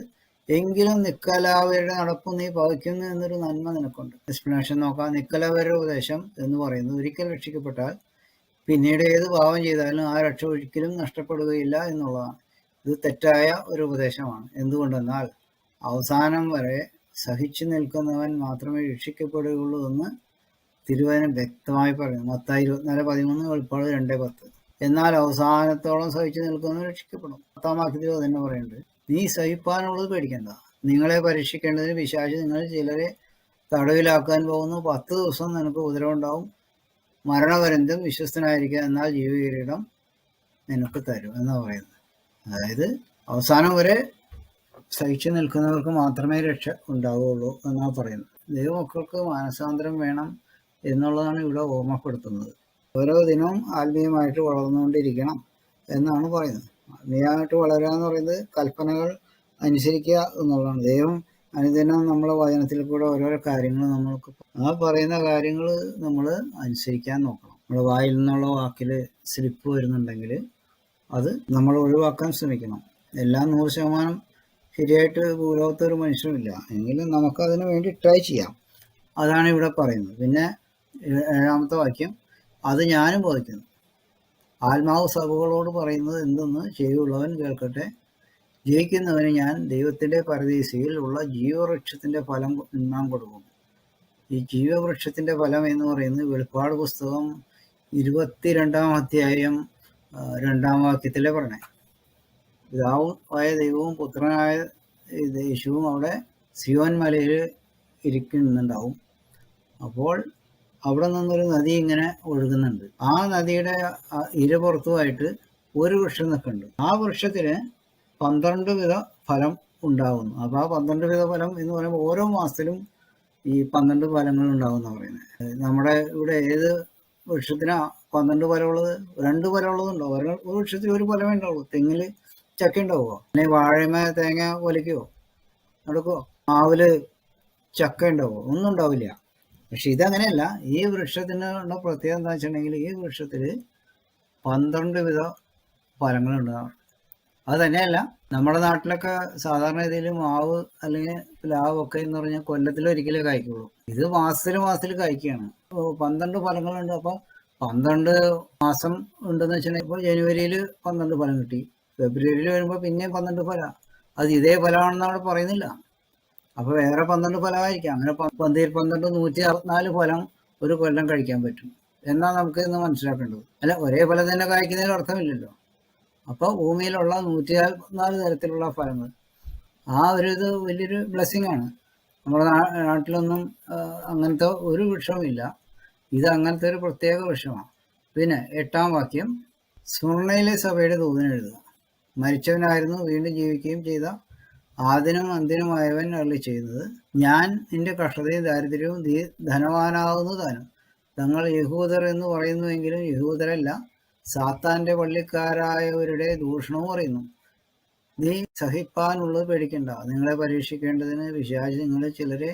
എങ്കിലും നിക്കലാവരുടെ നടപ്പ് നീ പകയ്ക്കുന്നു എന്നൊരു നന്മ നിനക്കുണ്ട്. എക്സ്പ്ലനേഷൻ നോക്കാം. നിക്കലാവരുടെ ഉപദേശം എന്ന് പറയുന്നത് ഒരിക്കൽ രക്ഷിക്കപ്പെട്ടാൽ പിന്നീട് ഏത് പാവം ചെയ്താലും ആ രക്ഷ ഒരിക്കലും നഷ്ടപ്പെടുകയില്ല എന്നുള്ളതാണ്. ഇത് തെറ്റായ ഒരു ഉപദേശമാണ്. എന്തുകൊണ്ടെന്നാൽ അവസാനം വരെ സഹിച്ചു നിൽക്കുന്നവൻ മാത്രമേ രക്ഷിക്കപ്പെടുകയുള്ളൂ എന്ന് തിരുവചനം വ്യക്തമായി പറയുന്നു. മത്തായി 24:13, വെളിപ്പാട് 2:10. എന്നാൽ അവസാനത്തോളം സഹിച്ചു നിൽക്കുന്നവൻ രക്ഷിക്കപ്പെടും. 10-ാം വാക്യത്തിൽ തന്നെ പറയുന്നുണ്ട്, നീ സഹിപ്പാനുള്ളത് പേടിക്കണ്ട. നിങ്ങളെ പരീക്ഷിക്കേണ്ടതിന് പിശാച് നിങ്ങൾ ചിലരെ തടവിലാക്കാൻ പോകുന്നു. 10 ദിവസം നിനക്ക് ഉപദ്രവമുണ്ടാവും. മരണപര്യന്തം വിശ്വസ്തനായിരിക്കുക, എന്നാൽ ജീവകിരീടം നിനക്ക് തരും എന്നാണ് പറയുന്നത്. അതായത് അവസാനം വരെ സഹിച്ചു നിൽക്കുന്നവർക്ക് മാത്രമേ രക്ഷ ഉണ്ടാവുകയുള്ളൂ എന്നാണ് പറയുന്നത്. ദൈവമക്കൾക്ക് മാനസാന്തരം വേണം എന്നുള്ളതാണ് ഇവിടെ ഓർമ്മപ്പെടുത്തുന്നത്. ഓരോ ദിനവും ആത്മീയമായിട്ട് വളർന്നുകൊണ്ടിരിക്കണം എന്നാണ് പറയുന്നത്. ആത്മീയമായിട്ട് വളരുക എന്ന് പറയുന്നത് കൽപ്പനകൾ അനുസരിക്കുക എന്നുള്ളതാണ്. ദൈവം അനുദിനം നമ്മളെ വചനത്തിൽ കൂടെ ഓരോരോ കാര്യങ്ങൾ നമ്മൾക്ക് ആ പറയുന്ന കാര്യങ്ങൾ നമ്മൾ അനുസരിക്കാൻ നോക്കണം. നമ്മുടെ വായിൽ നിന്നുള്ള വാക്കിൽ സ്ലിപ്പ് വരുന്നുണ്ടെങ്കിൽ അത് നമ്മൾ ഒഴിവാക്കാൻ ശ്രമിക്കണം. എല്ലാം 100% ശരിയായിട്ട് ഭൂലോകത്തൊരു മനുഷ്യനുമില്ല, എങ്കിലും നമുക്കതിന് വേണ്ടി ട്രൈ ചെയ്യാം. അതാണ് ഇവിടെ പറയുന്നത്. പിന്നെ 7-ാമത്തെ വാക്യം, അത് ഞാനും ബോധിക്കുന്നു, ആത്മാവ് സഭകളോട് പറയുന്നത് എന്തെന്ന് ചെവിയുള്ളവൻ കേൾക്കട്ടെ. ജയിക്കുന്നവന് ഞാൻ ദൈവത്തിൻ്റെ പരദീസയിൽ ഉള്ള ജീവവൃക്ഷത്തിൻ്റെ ഫലം ഉണ്ണാൻ കൊടുക്കും. ഈ ജീവവൃക്ഷത്തിൻ്റെ ഫലം എന്ന് പറയുന്നത് വെളിപ്പാട് പുസ്തകം 22-ാം അധ്യായം 2-ാം വാക്യത്തിലെ പറഞ്ഞേ. പിതാവായ ദൈവവും പുത്രനായ യേശുവും അവിടെ സിയോൻ മലയിൽ ഇരിക്കുന്നുണ്ടാവും. അപ്പോൾ അവിടെ നിന്നൊരു നദി ഇങ്ങനെ ഒഴുകുന്നുണ്ട്. ആ നദിയുടെ ഇരുപുറത്തുമായിട്ട് ഒരു വൃക്ഷം നിൽക്കുന്നുണ്ട്. ആ വൃക്ഷത്തിന് 12 വിധ ഫലം ഉണ്ടാകുന്നു. അപ്പോൾ ആ 12 വിധ ഫലം എന്ന് പറയുമ്പോൾ ഓരോ മാസത്തിലും ഈ 12 ഫലങ്ങൾ ഉണ്ടാകുന്ന പറയുന്നത്. നമ്മുടെ ഇവിടെ ഏത് വൃക്ഷത്തിനാ 12 ഫലമുള്ളത്? 2 ഫലമുള്ളതുണ്ടോ? ഒരു വൃക്ഷത്തിൽ ഒരു ഫലമേ ഉണ്ടാവുള്ളൂ. തെങ്ങിൽ ചക്ക ഉണ്ടാവുമോ? അല്ലെങ്കിൽ വാഴമേ തേങ്ങ ഒലിക്കുവോ? നടക്കുവോ? മാവില് ചക്ക ഉണ്ടാവുമോ? ഒന്നും ഉണ്ടാവില്ല. പക്ഷെ ഇതങ്ങനെയല്ല. ഈ വൃക്ഷത്തിനുള്ള പ്രത്യേകത എന്താ വെച്ചിട്ടുണ്ടെങ്കിൽ ഈ വൃക്ഷത്തിൽ 12 വിധ ഫലങ്ങളുണ്ടാവും. അത് തന്നെയല്ല, നമ്മുടെ നാട്ടിലൊക്കെ സാധാരണ രീതിയിൽ മാവ് അല്ലെങ്കിൽ പ്ലാവ് ഒക്കെ എന്ന് പറഞ്ഞാൽ കൊല്ലത്തിലൊരിക്കലേ കായ്ക്കുള്ളൂ. ഇത് മാസത്തിൽ കായ്ക്കുകയാണ്. 12 ഫലങ്ങളുണ്ട്. അപ്പം 12 മാസം ഉണ്ടെന്ന് വെച്ചിട്ടുണ്ടെങ്കിൽ ഇപ്പോൾ ജനുവരിയിൽ 12 ഫലം കിട്ടി, ഫെബ്രുവരിയിൽ വരുമ്പോൾ പിന്നെയും 12 ഫലം. അത് ഇതേ ഫലമാണെന്ന് അവിടെ പറയുന്നില്ല. അപ്പോൾ വേറെ 12 ഫലമായിരിക്കാം. അങ്ങനെ 12 164 ഫലം ഒരു കൊല്ലം കഴിക്കാൻ പറ്റും എന്നാണ് നമുക്ക് ഇന്ന് മനസ്സിലാക്കേണ്ടത്. അല്ല, ഒരേ ഫലം തന്നെ കായ്ക്കുന്നതിൽ അർത്ഥമില്ലല്ലോ. അപ്പോൾ ഭൂമിയിലുള്ള 164 തരത്തിലുള്ള ഫലങ്ങൾ, ആ ഒരു ഇത് വലിയൊരു ബ്ലെസ്സിങ് ആണ്. നമ്മുടെ നാട്ടിലൊന്നും അങ്ങനത്തെ ഒരു വൃക്ഷവുമില്ല. ഇത് അങ്ങനത്തെ ഒരു പ്രത്യേക വൃക്ഷമാണ്. പിന്നെ 8-ാം വാക്യം, സ്മുർണ്ണയിലെ സഭയുടെ ദൂതൻ എഴുതുക, മരിച്ചവനായിരുന്നു വീണ്ടും ജീവിക്കുകയും ചെയ്ത ആദിനും അന്ത്യനുമായവൻ അരുളി ചെയ്യുന്നത്, ഞാൻ നിന്റെ കഷ്ടതയും ദാരിദ്ര്യവും ധനവാനാകുന്നു താനും. തങ്ങൾ യഹൂദർ എന്ന് പറയുന്നുവെങ്കിലും യഹൂദരല്ല, സാത്താന്റെ പള്ളിക്കാരായവരുടെ ദൂഷണവും പറയുന്നു. നീ സഹിപ്പാനുള്ളത് പേടിക്കണ്ട. നിങ്ങളെ പരീക്ഷിക്കേണ്ടതിന് പിശാച് നിങ്ങളെ ചിലരെ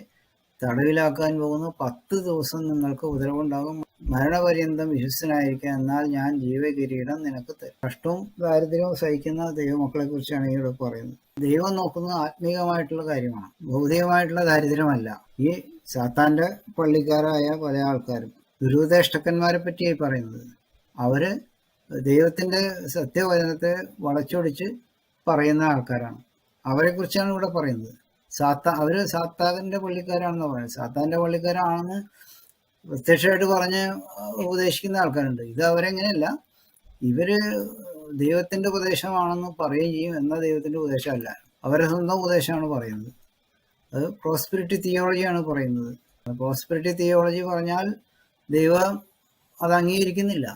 തടവിലാക്കാൻ പോകുന്നു. 10 ദിവസം നിങ്ങൾക്ക് ഉപദ്രവമുണ്ടാകും. മരണപര്യന്തം വിശ്വസ്തനായിരിക്കുക, എന്നാൽ ഞാൻ ജീവകിരീടം നിനക്ക് തരും. കഷ്ടവും ദാരിദ്ര്യവും സഹിക്കുന്ന ദൈവമക്കളെ കുറിച്ചാണ് ഇവിടെ പറയുന്നത്. ദൈവം നോക്കുന്നത് ആത്മീകമായിട്ടുള്ള കാര്യമാണ്, ഭൗതികമായിട്ടുള്ള ദാരിദ്ര്യമല്ല. ഈ സാത്താന്റെ പള്ളിക്കാരായ പല ആൾക്കാരും ദുരുപദേഷ്ടക്കന്മാരെ പറ്റിയായി പറയുന്നത്. അവര് ദൈവത്തിന്റെ സത്യവചനത്തെ വളച്ചൊടിച്ച് പറയുന്ന ആൾക്കാരാണ്. അവരെ കുറിച്ചാണ് ഇവിടെ പറയുന്നത്. അവര് സാത്താന്റെ പള്ളിക്കാരാണെന്ന് പറയുന്നത്. സാത്താന്റെ പള്ളിക്കാരാണെന്ന് പ്രത്യക്ഷമായിട്ട് പറഞ്ഞ് ഉപദേശിക്കുന്ന ആൾക്കാരുണ്ട്. ഇത് അവരെങ്ങനെയല്ല, ഇവര് ദൈവത്തിന്റെ ഉപദേശമാണെന്ന് പറയുകയും ചെയ്യും. എന്നാൽ ദൈവത്തിന്റെ ഉപദേശമല്ല, അവരെ സ്വന്തം ഉപദേശമാണ് പറയുന്നത്. അത് പ്രോസ്പെരിറ്റി തിയോളജിയാണ് പറയുന്നത്. പ്രോസ്പെരിറ്റി തിയോളജി പറഞ്ഞാൽ ദൈവം അത് അംഗീകരിക്കുന്നില്ല.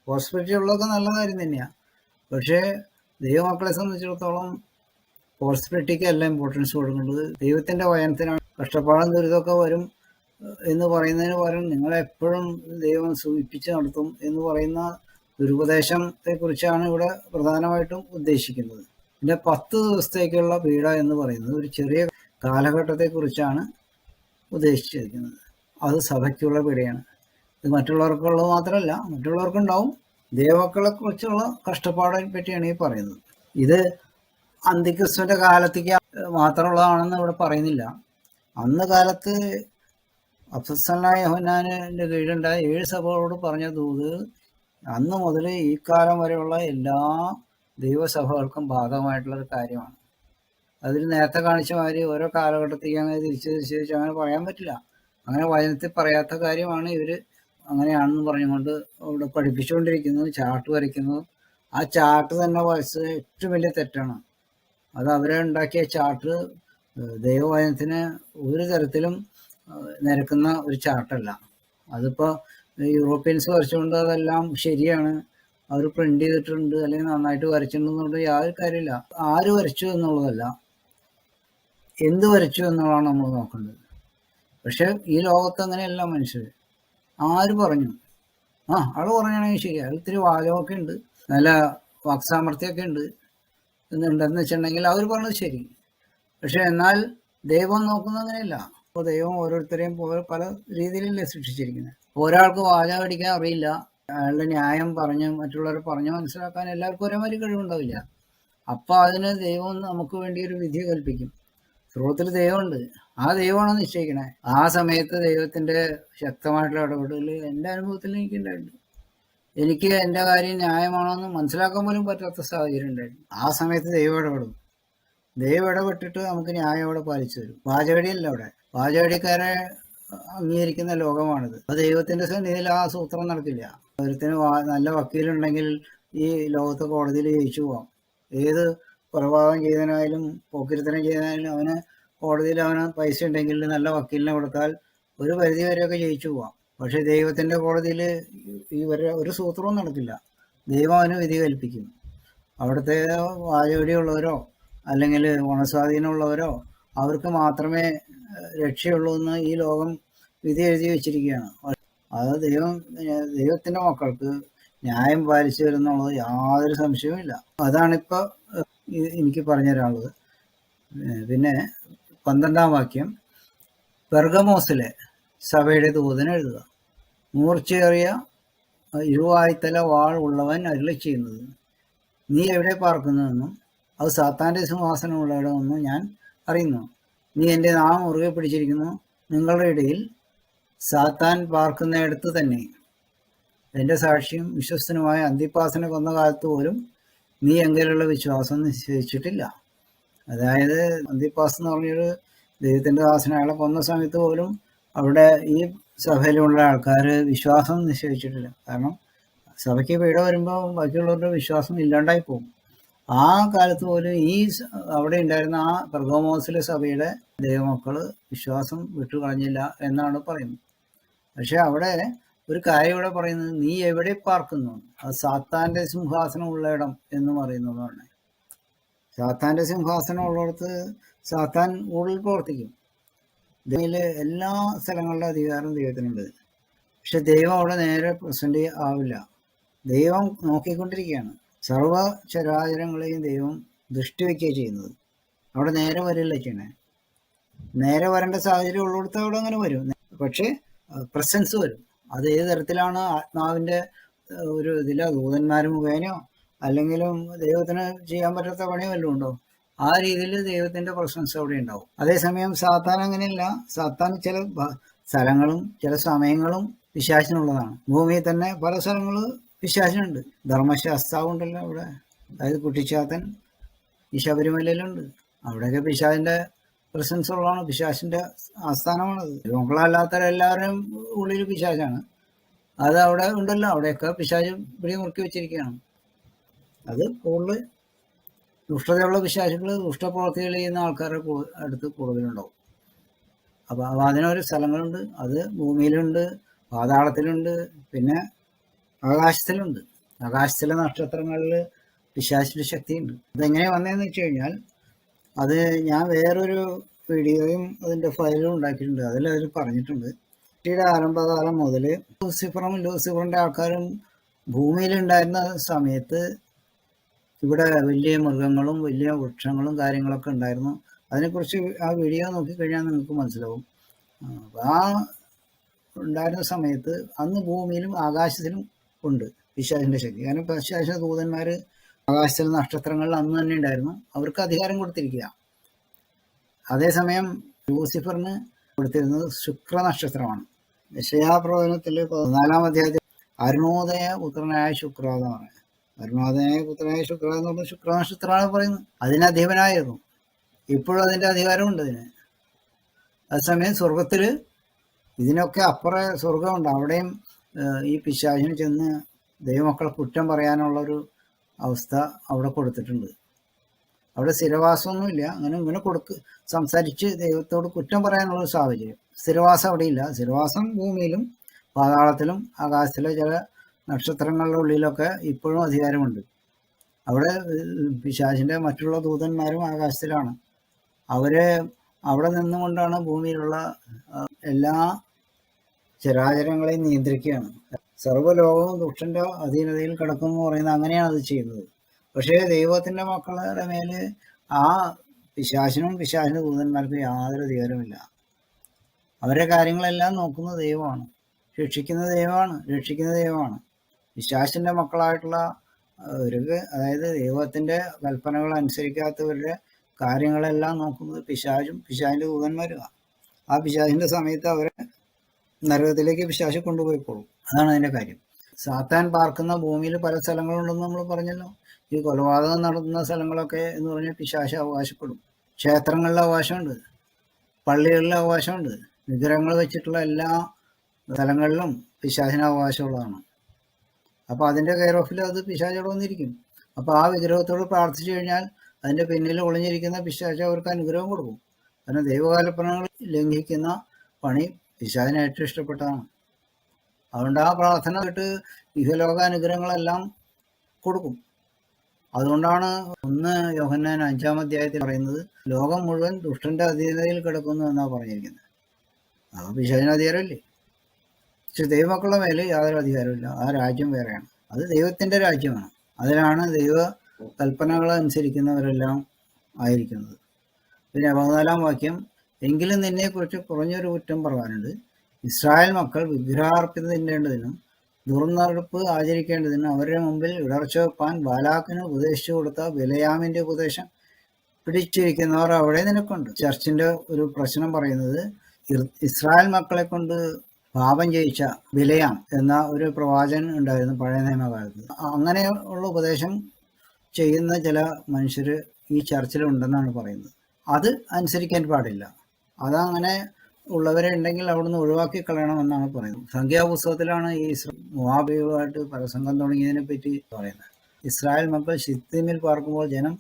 പ്രോസ്പെരിറ്റി ഉള്ളതൊക്കെ നല്ല കാര്യം തന്നെയാണ്. പക്ഷേ ദൈവമക്കളെ സംബന്ധിച്ചിടത്തോളം പ്രോസ്പെരിറ്റിക്ക് അല്ല ഇമ്പോർട്ടൻസ് കൊടുക്കേണ്ടത്, ദൈവത്തിന്റെ വചനത്തിനാണ്. കഷ്ടപ്പാടും ദുരിതമൊക്കെ വരും എന്ന് പറയുന്നതിന് പകരം നിങ്ങളെപ്പോഴും ദൈവം സൂചിപ്പിച്ച് നടത്തും എന്ന് പറയുന്ന ദുരുപദേശത്തെ കുറിച്ചാണ് ഇവിടെ പ്രധാനമായിട്ടും ഉദ്ദേശിക്കുന്നത്. പിന്നെ 10 ദിവസത്തേക്കുള്ള പീഡ എന്ന് പറയുന്നത് ഒരു ചെറിയ കാലഘട്ടത്തെ കുറിച്ചാണ് ഉദ്ദേശിച്ചിരിക്കുന്നത്. അത് സഭയ്ക്കുള്ള പീഡയാണ്. ഇത് മറ്റുള്ളവർക്കുള്ളത് മാത്രമല്ല, മറ്റുള്ളവർക്കുണ്ടാവും. ദൈവമക്കളെ കുറിച്ചുള്ള കഷ്ടപ്പാടിനെ പറ്റിയാണ് ഈ പറയുന്നത്. ഇത് അന്തിക്രിസ്തുവിന്റെ കാലത്തേക്ക് മാത്രമുള്ളതാണെന്ന് ഇവിടെ പറയുന്നില്ല. അന്ന് കാലത്ത് അപ്പോസ്തലനായ യോഹന്നാന്റെ കീഴിലുണ്ടായ 7 സഭകളോട് പറഞ്ഞ ദൂത് അന്ന് മുതൽ ഈ കാലം വരെയുള്ള എല്ലാ ദൈവസഭകൾക്കും ബാധകമായിട്ടുള്ള ഒരു കാര്യമാണ്. അതിൽ നേരത്തെ കാണിച്ച മാതിരി ഓരോ കാലഘട്ടത്തേക്ക് അങ്ങനെ തിരിച്ച് അങ്ങനെ പറയാൻ പറ്റില്ല. അങ്ങനെ വചനത്തിൽ പറയാത്ത കാര്യമാണ് ഇവർ അങ്ങനെയാണെന്ന് പറഞ്ഞുകൊണ്ട് ഇവിടെ പഠിപ്പിച്ചുകൊണ്ടിരിക്കുന്നത്, ചാർട്ട് വരയ്ക്കുന്നത്. ആ ചാർട്ട് തന്നെ വരച്ച് ഏറ്റവും വലിയ തെറ്റാണ്. അത് അവരെ ഉണ്ടാക്കിയ ചാർട്ട് ദൈവവചനത്തിന് ഒരു തരത്തിലും നിരക്കുന്ന ഒരു ചാർട്ടല്ല. അതിപ്പോൾ യൂറോപ്യൻസ് വരച്ചുകൊണ്ട് അതെല്ലാം ശരിയാണ്, അവർ പ്രിന്റ് ചെയ്തിട്ടുണ്ട് അല്ലെങ്കിൽ നന്നായിട്ട് വരച്ചിട്ടുണ്ടെന്നുകൊണ്ട് യാതൊരു കാര്യമില്ല. ആര് വരച്ചു എന്നുള്ളതല്ല, എന്ത് വരച്ചു എന്നുള്ളതാണ് നമ്മൾ നോക്കേണ്ടത്. പക്ഷെ ഈ ലോകത്ത് അങ്ങനെയല്ല മനുഷ്യർ. ആര് പറഞ്ഞു? ആള് പറഞ്ഞാണെങ്കിൽ ശരി, അയാൾ ഇത്തിരി വാചകമൊക്കെ ഉണ്ട്, നല്ല വാക്സാമർത്ഥ്യമൊക്കെ ഉണ്ട്, എന്നുണ്ടെന്ന് വെച്ചിട്ടുണ്ടെങ്കിൽ അവർ പറഞ്ഞത് ശരി. പക്ഷെ എന്നാൽ ദൈവം നോക്കുന്നത് അങ്ങനെയല്ല. അപ്പോൾ ദൈവം ഓരോരുത്തരെയും പല രീതിയിലല്ലേ സൃഷ്ടിച്ചിരിക്കുന്നത്. ഒരാൾക്ക് വാചകം അടിക്കാൻ അറിയില്ല, അയാളുടെ ന്യായം പറഞ്ഞ് മറ്റുള്ളവരെ പറഞ്ഞ് മനസ്സിലാക്കാൻ എല്ലാവർക്കും ഒരേമാതിരി കഴിവുണ്ടാവില്ല. അപ്പൊ അതിന് ദൈവം നമുക്ക് വേണ്ടി ഒരു വിധി കൽപ്പിക്കും. സ്രോതത്തിൽ ദൈവമുണ്ട്, ആ ദൈവമാണ് നിശ്ചയിക്കണേ. ആ സമയത്ത് ദൈവത്തിന്റെ ശക്തമായിട്ടുള്ള ഇടപെടൽ എൻ്റെ അനുഭവത്തിൽ എനിക്കുണ്ടായിട്ടുണ്ട്. എനിക്ക് എൻ്റെ കാര്യം ന്യായമാണെന്ന് മനസ്സിലാക്കാൻ പോലും പറ്റാത്ത സാഹചര്യം ഉണ്ടായിരുന്നു. ആ സമയത്ത് ദൈവം ഇടപെടും. ദൈവം ഇടപെട്ടിട്ട് നമുക്ക് ന്യായം അവിടെ പാലിച്ചു തരും. വാചകടിയല്ല അവിടെ. വാചകടിക്കാരെ അംഗീകരിക്കുന്ന ലോകമാണിത്. അത് ദൈവത്തിന്റെ സന്നിധിയിൽ ആ സൂത്രം നടക്കില്ല. ഒരുത്തിന് നല്ല വക്കീലുണ്ടെങ്കിൽ ഈ ലോകത്തെ കോടതിയിൽ ജയിച്ചു പോവാം. ഏത് കൊലപാതകം ചെയ്തതിനായാലും പോക്കിരിത്തനം ചെയ്തതിനായാലും അവന് കോടതിയിൽ അവന് പൈസ ഉണ്ടെങ്കിൽ നല്ല വക്കീലിനെ കൊടുത്താൽ ഒരു പരിധി വരെയൊക്കെ ജയിച്ചു പോവാം. പക്ഷെ ദൈവത്തിന്റെ കോടതിയിൽ ഈ ഒരു സൂത്രവും നടക്കില്ല. ദൈവം അവന് വിധി കൽപ്പിക്കും. അവിടുത്തെ വാചകടിയുള്ളവരോ അല്ലെങ്കിൽ ഗുണസ്വാധീനമുള്ളവരോ അവർക്ക് മാത്രമേ രക്ഷയുള്ളൂ എന്ന് ഈ ലോകം വിധി എഴുതി വെച്ചിരിക്കുകയാണ്. അത് ദൈവത്തിന്റെ മക്കൾക്ക് ന്യായം പാലിച്ചു വരുന്നുള്ളത് യാതൊരു സംശയവുമില്ല. അതാണിപ്പോൾ എനിക്ക് പറഞ്ഞു തരാനുള്ളത്. പിന്നെ 12-ാം വാക്യം, പെർഗമോസിലെ സഭയുടെ ദൂതന് എഴുതുക. മൂർച്ചയേറിയ ഇരുവായ്ത്തല വാൾ ഉള്ളവൻ അരുളി ചെയ്യുന്നത്, നീ എവിടെ പാർക്കുന്നുവെന്നും അത് സാത്താൻ്റെ സിംഹാസനമുള്ളയിടമെന്നും ഞാൻ അറിയുന്നു. നീ എൻ്റെ നാമം മുറുകെ പിടിച്ചിരിക്കുന്നു. നിങ്ങളുടെ ഇടയിൽ സാത്താൻ പാർക്കുന്നിടത്ത് തന്നെ എൻ്റെ സാക്ഷിയും വിശ്വസ്തനുമായ അന്തിപ്പാസിനെ കൊന്ന കാലത്ത് പോലും നീ എങ്കിലുള്ള വിശ്വാസം നിശ്ചയിച്ചിട്ടില്ല. അതായത് അന്തിപ്പാസ് എന്ന് പറഞ്ഞൊരു ദൈവത്തിൻ്റെ ദാസനെ അയാളെ കൊന്ന സമയത്ത് പോലും അവിടെ ഈ സഭയിലുള്ള ആൾക്കാർ വിശ്വാസം നിശ്ചയിച്ചിട്ടില്ല. കാരണം സഭയ്ക്ക് പീഡ വരുമ്പോൾ ബാക്കിയുള്ളവരുടെ വിശ്വാസം ഇല്ലാണ്ടായി പോകും. ആ കാലത്ത് പോലും ഈ അവിടെ ഉണ്ടായിരുന്ന ആ പെർഗമോസിലെ സഭയുടെ ദൈവമക്കൾ വിശ്വാസം വിട്ടുകളഞ്ഞില്ല എന്നാണ് പറയുന്നത്. പക്ഷെ അവിടെ ഒരു കാര്യം ഇവിടെ പറയുന്നത്, നീ എവിടെ പാർക്കുന്നു, അത് സാത്താൻ്റെ സിംഹാസനം ഉള്ളയിടം എന്ന് പറയുന്നതാണ്. സാത്താൻ്റെ സിംഹാസനം ഉള്ളിടത്ത് സാത്താൻ ഉള്ളിൽ പ്രവർത്തിക്കും. ദൈവത്തിലെ എല്ലാ സ്ഥലങ്ങളുടെ അധികാരം ദൈവത്തിനുണ്ട്. പക്ഷെ ദൈവം അവിടെ നേരെ പ്രസന്റ് ആവില്ല. ദൈവം നോക്കിക്കൊണ്ടിരിക്കുകയാണ്. സർവ ചരാചരങ്ങളെയും ദൈവം ദൃഷ്ടി വയ്ക്കുകയാണ് ചെയ്യുന്നത്. അവിടെ നേരെ വരില്ല ചെയ്യണേ. നേരെ വരേണ്ട സാഹചര്യം ഉള്ളിടത്ത് അവിടെ അങ്ങനെ വരും. പക്ഷെ പ്രസൻസ് വരും. അത് ഏത് തരത്തിലാണ്? ആത്മാവിന്റെ ഒരു ഇതില ദൂതന്മാർ മുഖേനയോ അല്ലെങ്കിലും ദൈവത്തിന് ചെയ്യാൻ പറ്റാത്ത പണിയോ വല്ലതും ഉണ്ടോ? ആ രീതിയിൽ ദൈവത്തിന്റെ പ്രസൻസ് അവിടെ ഉണ്ടാവും. അതേസമയം സാത്താൻ അങ്ങനെയല്ല. സാത്താൻ ചില സ്ഥലങ്ങളും ചില സമയങ്ങളും പിശാചിനുള്ളതാണ്. ഭൂമിയിൽ തന്നെ പല സ്ഥലങ്ങളും പിശാചിനുണ്ട്. ധർമ്മശാസ്താവ് ഉണ്ടല്ലോ അവിടെ, അതായത് കുട്ടിച്ചാത്തൻ ഈ ശബരിമലയിലുണ്ട്. അവിടെയൊക്കെ പിശാചിന്റെ പ്രസൻസ് ഉള്ളതാണ്. പിശാചിന്റെ ആസ്ഥാനമാണത്. ദൈവങ്ങളല്ലാത്തവരെല്ലാവരുടെയും ഉള്ളിൽ പിശാചാണ്. അത് അവിടെ ഉണ്ടല്ലോ. അവിടെയൊക്കെ പിശാച് പിടി മുറുക്കി വെച്ചിരിക്കുകയാണ്. അത് കൂടുതൽ ദുഷ്ടതയുള്ള പിശാചുകൾ, ദുഷ്ടപ്രവർത്തികൾ ചെയ്യുന്ന ആൾക്കാരുടെ അടുത്ത് കൂടുതലുണ്ടാവും. അപ്പൊ അതിനൊരു സ്ഥലങ്ങളുണ്ട്. അത് ഭൂമിയിലുണ്ട്, പാതാളത്തിലുണ്ട്, പിന്നെ ആകാശത്തിലുണ്ട്. ആകാശത്തിലെ നക്ഷത്രങ്ങളിൽ പിശാചിന്റെ ശക്തിയുണ്ട്. അതെങ്ങനെ വന്നതെന്ന് വെച്ച് കഴിഞ്ഞാൽ, അത് ഞാൻ വേറൊരു വീഡിയോയും അതിന്റെ ഫയലും ഉണ്ടാക്കിയിട്ടുണ്ട്. അതിൽ പറഞ്ഞിട്ടുണ്ട്. സൃഷ്ടിയുടെ ആരംഭകാലം മുതൽ ലൂസിഫറിന്റെ ആൾക്കാരും ഭൂമിയിലുണ്ടായിരുന്ന സമയത്ത് ഇവിടെ വലിയ മൃഗങ്ങളും വലിയ വൃക്ഷങ്ങളും കാര്യങ്ങളൊക്കെ ഉണ്ടായിരുന്നു. അതിനെക്കുറിച്ച് ആ വീഡിയോ നോക്കിക്കഴിഞ്ഞാൽ നിങ്ങൾക്ക് മനസ്സിലാവും. ആ ഉണ്ടായിരുന്ന സമയത്ത് അന്ന് ഭൂമിയിലും ആകാശത്തിലും ഉണ്ട് പിശാചിന്റെ ശക്തി. കാരണം പിശാചിന്റെ ദൂതന്മാർ ആകാശത്തിലെ നക്ഷത്രങ്ങളിൽ അന്ന് തന്നെ ഉണ്ടായിരുന്നു. അവർക്ക് അധികാരം കൊടുത്തിരിക്കുക. അതേസമയം ലൂസിഫറിന് കൊടുത്തിരുന്നത് ശുക്ര നക്ഷത്രമാണ്. യെശയ്യാപ്രവചനത്തിൽ 14-ാം അധ്യായത്തിൽ അരുണോദയ പുത്രനായ ശുക്ര എന്ന് പറയുന്നത്. അരുണോദയ പുത്രനായ ശുക്ര എന്ന് പറഞ്ഞാൽ ശുക്ര നക്ഷത്രമാണ് പറയുന്നത്. അതിന് അധിപനായിരുന്നു. ഇപ്പോഴും അതിന്റെ അധികാരമുണ്ട് അതിന്. അതേസമയം സ്വർഗത്തില് ഇതിനൊക്കെ അപ്പുറം സ്വർഗമുണ്ട്. അവിടെയും ഈ പിശാചിന് ചെന്ന് ദൈവമക്കളെ കുറ്റം പറയാനുള്ളൊരു അവസ്ഥ അവിടെ കൊടുത്തിട്ടുണ്ട്. അവിടെ സ്ഥിരവാസമൊന്നുമില്ല. ഇങ്ങനെ സംസാരിച്ച് ദൈവത്തോട് കുറ്റം പറയാനുള്ള സാഹചര്യം. സ്ഥിരവാസം അവിടെ ഇല്ല. സ്ഥിരവാസം ഭൂമിയിലും പാതാളത്തിലും ആകാശത്തിലെ ചില നക്ഷത്രങ്ങളുടെ ഉള്ളിലൊക്കെ ഇപ്പോഴും അധികാരമുണ്ട്. അവിടെ പിശാചിന്റെ മറ്റുള്ള ദൂതന്മാരും ആകാശത്തിലാണ്. അവര് അവിടെ നിന്നുകൊണ്ടാണ് ഭൂമിയിലുള്ള എല്ലാ ചരാചരങ്ങളെയും നിയന്ത്രിക്കുകയാണ്. സർവ്വലോകവും ദുഷ്ടന്റെ അധീനതയിൽ കിടക്കുമെന്ന് പറയുന്നത് അങ്ങനെയാണ് അത് ചെയ്യുന്നത്. പക്ഷേ ദൈവത്തിന്റെ മക്കളുടെ മേല് ആ പിശാചിന്റെ ദൂതന്മാർക്കും യാതൊരു അധികാരമില്ല. അവരുടെ കാര്യങ്ങളെല്ലാം നോക്കുന്ന ദൈവമാണ്, രക്ഷിക്കുന്ന ദൈവമാണ്. പിശാചിന്റെ മക്കളായിട്ടുള്ള അവർക്ക്, അതായത് ദൈവത്തിന്റെ കൽപ്പനകൾ അനുസരിക്കാത്തവരുടെ കാര്യങ്ങളെല്ലാം നോക്കുന്നത് പിശാചിന്റെ ദൂതന്മാരുമാണ്. ആ പിശാചിന്റെ സമയത്ത് അവരെ നരകത്തിലേക്ക് പിശാച് കൊണ്ടുപോയിക്കോളും. അതാണ് അതിന്റെ കാര്യം. സാത്താൻ പാർക്കുന്ന ഭൂമിയിൽ പല സ്ഥലങ്ങളുണ്ടെന്ന് നമ്മൾ പറഞ്ഞല്ലോ. ഈ കൊലപാതകം നടത്തുന്ന സ്ഥലങ്ങളൊക്കെ എന്ന് പറഞ്ഞാൽ പിശാച് അവകാശപ്പെടും. ക്ഷേത്രങ്ങളിലെ അവകാശമുണ്ട്, പള്ളികളിലെ അവകാശമുണ്ട്, വിഗ്രഹങ്ങൾ വെച്ചിട്ടുള്ള എല്ലാ സ്ഥലങ്ങളിലും പിശാചിന് അവകാശമുള്ളതാണ്. അപ്പോൾ അതിൻ്റെ കെയർ ഓഫിൽ അത് പിശാചോട് വന്നിരിക്കും. അപ്പോൾ ആ വിഗ്രഹത്തോട് പ്രാർത്ഥിച്ചു കഴിഞ്ഞാൽ അതിൻ്റെ പിന്നിൽ ഒളിഞ്ഞിരിക്കുന്ന പിശാച് അവർക്ക് അനുഗ്രഹം കൊടുക്കും. കാരണം ദൈവകൽപ്പനകൾ ലംഘിക്കുന്ന പണി പിശാചിന് ഏറ്റവും ഇഷ്ടപ്പെട്ടതാണ്. അതുകൊണ്ട് ആ പ്രാർത്ഥന കേട്ട് ഇഹലോക അനുഗ്രഹങ്ങളെല്ലാം കൊടുക്കും. അതുകൊണ്ടാണ് 1 യോഹന്നാൻ 5-ാം അധ്യായത്തിൽ പറയുന്നത്, ലോകം മുഴുവൻ ദുഷ്ടന്റെ അധീനതയിൽ കിടക്കുന്നു എന്നാണ് പറഞ്ഞിരിക്കുന്നത്. അത് പിശാചിന് അധികാരമില്ലേ? പക്ഷെ ദൈവമക്കളുടെ മേലെ യാതൊരു അധികാരമില്ല. ആ രാജ്യം വേറെയാണ്, അത് ദൈവത്തിന്റെ രാജ്യമാണ്. അതിലാണ് ദൈവ കൽപ്പനകൾ അനുസരിക്കുന്നവരെല്ലാം ആയിരിക്കുന്നത്. പിന്നെ 14-ാം വാക്യം, എങ്കിലും നിന്നെക്കുറിച്ച് കുറഞ്ഞൊരു കുറ്റം പറയാനുണ്ട്. ഇസ്രായേൽ മക്കൾ വിഗ്രഹാർപ്പിതം തിന്നേണ്ടതിനും ദുർനടപ്പ് ആചരിക്കേണ്ടതിനും അവരുടെ മുമ്പിൽ ഇടർച്ച വെപ്പാൻ ബാലാക്കിന് ഉപദേശിച്ചു കൊടുത്ത ബിലയാമിന്റെ ഉപദേശം പിടിച്ചിരിക്കുന്നവർ അവിടെ നിനക്കുണ്ട്. ചർച്ചിന്റെ ഒരു പ്രശ്നം പറയുന്നത്, ഇസ്രായേൽ മക്കളെ കൊണ്ട് പാപം ജയിച്ച ബിലയാം എന്ന ഒരു പ്രവാചകൻ ഉണ്ടായിരുന്നു പഴയ നിയമകാലത്ത്. അങ്ങനെയുള്ള ഉപദേശം ചെയ്യുന്ന ചില മനുഷ്യർ ഈ ചർച്ചിലുണ്ടെന്നാണ് പറയുന്നത്. അത് അനുസരിക്കാൻ പാടില്ല. അതങ്ങനെ ഉള്ളവരെ ഉണ്ടെങ്കിൽ അവിടുന്ന് ഒഴിവാക്കി കളയണമെന്നാണ് പറയുന്നത്. സംഖ്യാപുസ്തകത്തിലാണ് ഈ മോവാബികളുമായിട്ട് പരസംഗം തുടങ്ങിയതിനെ പറ്റി പറയുന്നത്. ഇസ്രായേൽ മക്കൾ ശിത്തീമിൽ പാർക്കുമ്പോൾ ജനം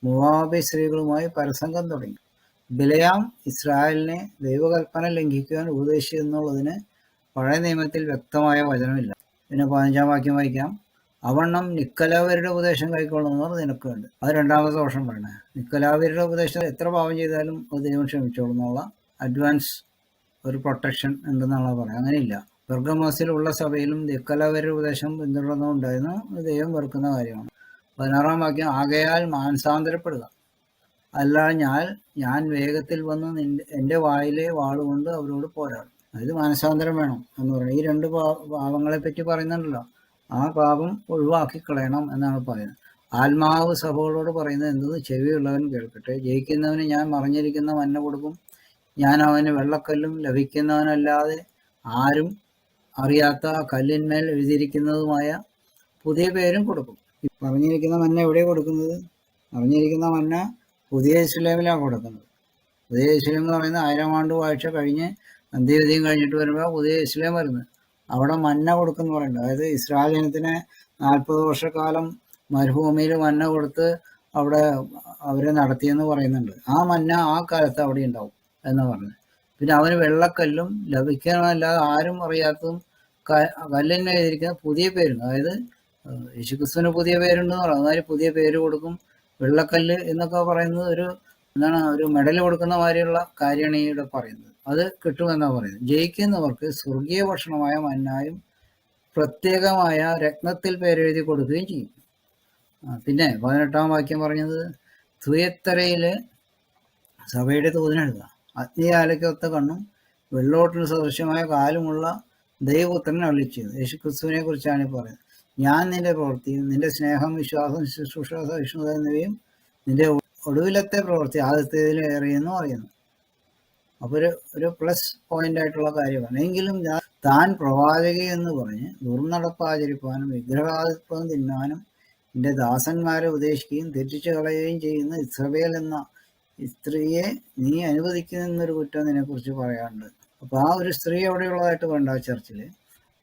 മോവാബി സ്ത്രീകളുമായി പരസംഗം തുടങ്ങി. ബിലയാം ഇസ്രായേലിനെ ദൈവകൽപ്പന ലംഘിക്കുവാൻ ഉപദേശിച്ചു എന്നുള്ളതിന് പഴയ നിയമത്തിൽ വ്യക്തമായ വചനമില്ല. പിന്നെ 15-ാം വാക്യം വായിക്കാം, അവണ്ണം നിക്കലാവരുടെ ഉപദേശം കൈക്കൊള്ളുന്നവർ നിനക്കുണ്ട്. അത് 2-ാമത്തെ ദോഷം പറയണേ. നിക്കലാവരുടെ ഉപദേശം എത്ര പാപം ചെയ്താലും അത് ദൈവം ക്ഷമിച്ചോളും എന്നുള്ള അഡ്വാൻസ് ഒരു പ്രൊട്ടക്ഷൻ ഉണ്ടെന്നുള്ള പറയാം. അങ്ങനെയില്ല. പെർഗമോസിലുള്ള സഭയിലും നിക്കലാവരുടെ ഉപദേശം പിന്തുടർന്നുണ്ടായിരുന്നു. ദൈവം വെറുക്കുന്ന കാര്യമാണ്. 16-ാം വാക്യം, ആകയാൽ മാനസാന്തരപ്പെടുക, അല്ല ഞാൻ വേഗത്തിൽ വന്ന് എൻ്റെ വായിലെ വാളുകൊണ്ട് അവരോട് പോരാടും. അതായത് മാനസാന്തരം വേണം എന്ന് പറയുന്നത്. ഈ 2 പാപങ്ങളെ പറ്റി പറയുന്നുണ്ടല്ലോ, ആ പാപം ഒഴിവാക്കി കളയണം എന്നാണ് പറയുന്നത്. ആത്മാവ് സഭകളോട് പറയുന്നത് എന്തെന്ന് ചെവിയുള്ളവൻ കേൾക്കട്ടെ. ജയിക്കുന്നവന് ഞാൻ മറിഞ്ഞിരിക്കുന്ന മന്ന കൊടുക്കും, ഞാൻ അവന് വെള്ളക്കല്ലും ലഭിക്കുന്നവനല്ലാതെ ആരും അറിയാത്ത കല്ലിന്മേൽ എഴുതിയിരിക്കുന്നതുമായ പുതിയ പേരും കൊടുക്കും. ഈ പറഞ്ഞിരിക്കുന്ന മന്ന എവിടെ കൊടുക്കുന്നത്? അറിഞ്ഞിരിക്കുന്ന മന്ന പുതിയ യെരൂശലേമിലാണ് കൊടുക്കുന്നത്. പുതിയ യെരൂശലേം എന്ന് പറയുന്നത് 1000 ആണ്ട് വാഴ്ച കഴിഞ്ഞ് അന്ത്യവിധിയും കഴിഞ്ഞിട്ട് വരുമ്പോൾ പുതിയ യെരൂശലേം വരുന്നത്. അവിടെ മന്ന കൊടുക്കുന്ന പറയുന്നത്, അതായത് ഇസ്രായേൽ ജനത്തിന് 40 വർഷക്കാലം മരുഭൂമിയിൽ മന്ന കൊടുത്ത് അവിടെ അവരെ നടത്തിയെന്ന് പറയുന്നുണ്ട്. ആ മന്ന ആ കാലത്ത് അവിടെ ഉണ്ടാവും എന്ന് പറഞ്ഞത്. പിന്നെ അവന് വെള്ളക്കല്ലും ലഭിക്കണമല്ലാതെ ആരും അറിയാത്തതും കല്ലിന് എഴുതിയിരിക്കുന്ന പുതിയ പേരും, അതായത് യേശുക്രിസ്തുവിന് പുതിയ പേരുണ്ടെന്ന് പറയും, അതായത് പുതിയ പേര് കൊടുക്കും. വെള്ളക്കല്ല് എന്നൊക്കെ പറയുന്നത് ഒരു മെഡൽ കൊടുക്കുന്ന മാതിരിയുള്ള കാര്യമാണ് ഇവിടെ പറയുന്നത്. അത് കിട്ടുമെന്നാണ് പറയുന്നത്. ജയിക്കുന്നവർക്ക് സ്വർഗീയ ഭക്ഷണമായ മന്നായും പ്രത്യേകമായ രത്നത്തിൽ പേരെഴുതി കൊടുക്കുകയും ചെയ്യും. പിന്നെ 18-ാം വാക്യം പറഞ്ഞത്, തുയത്തരയില് സഭയുടെ തൂതിനെഴുതുക, അഗ്നിയാലയ്ക്കൊത്ത കണ്ണും വെള്ളോട്ടിന് സദൃശ്യമായ കാലുമുള്ള ദൈവപുത്രൻ അരുളിച്ചത്. യേശുക്രിസ്തുവിനെ കുറിച്ചാണ് പറയുന്നത്. ഞാൻ നിന്റെ പ്രവൃത്തിയും നിന്റെ സ്നേഹം, വിശ്വാസം, ശുശ്രൂഷ, സഹിഷ്ണുത എന്നിവയും നിന്റെ ഒടുവിലത്തെ പ്രവൃത്തി ആദ്യത്തേതിലേറെയെന്ന് പറയുന്നു. അപ്പോൾ ഒരു പ്ലസ് പോയിന്റ് ആയിട്ടുള്ള കാര്യമാണ്. എങ്കിലും താൻ പ്രവാചകി എന്ന് പറഞ്ഞ് ദുർനടപ്പ് ആചരിപ്പാനും വിഗ്രഹാദിത്വം തിന്നാനും എൻ്റെ ദാസന്മാരെ ഉപദേശിക്കുകയും തെറ്റിച്ചു കളയുകയും ചെയ്യുന്ന ഇസ്രബേൽ എന്ന സ്ത്രീയെ നീ അനുവദിക്കുന്നൊരു കുറ്റം നിന്നെക്കുറിച്ച് പറയാറുണ്ട്. അപ്പോൾ ആ ഒരു സ്ത്രീ എവിടെയുള്ളതായിട്ട് വേണ്ട ചർച്ചിൽ.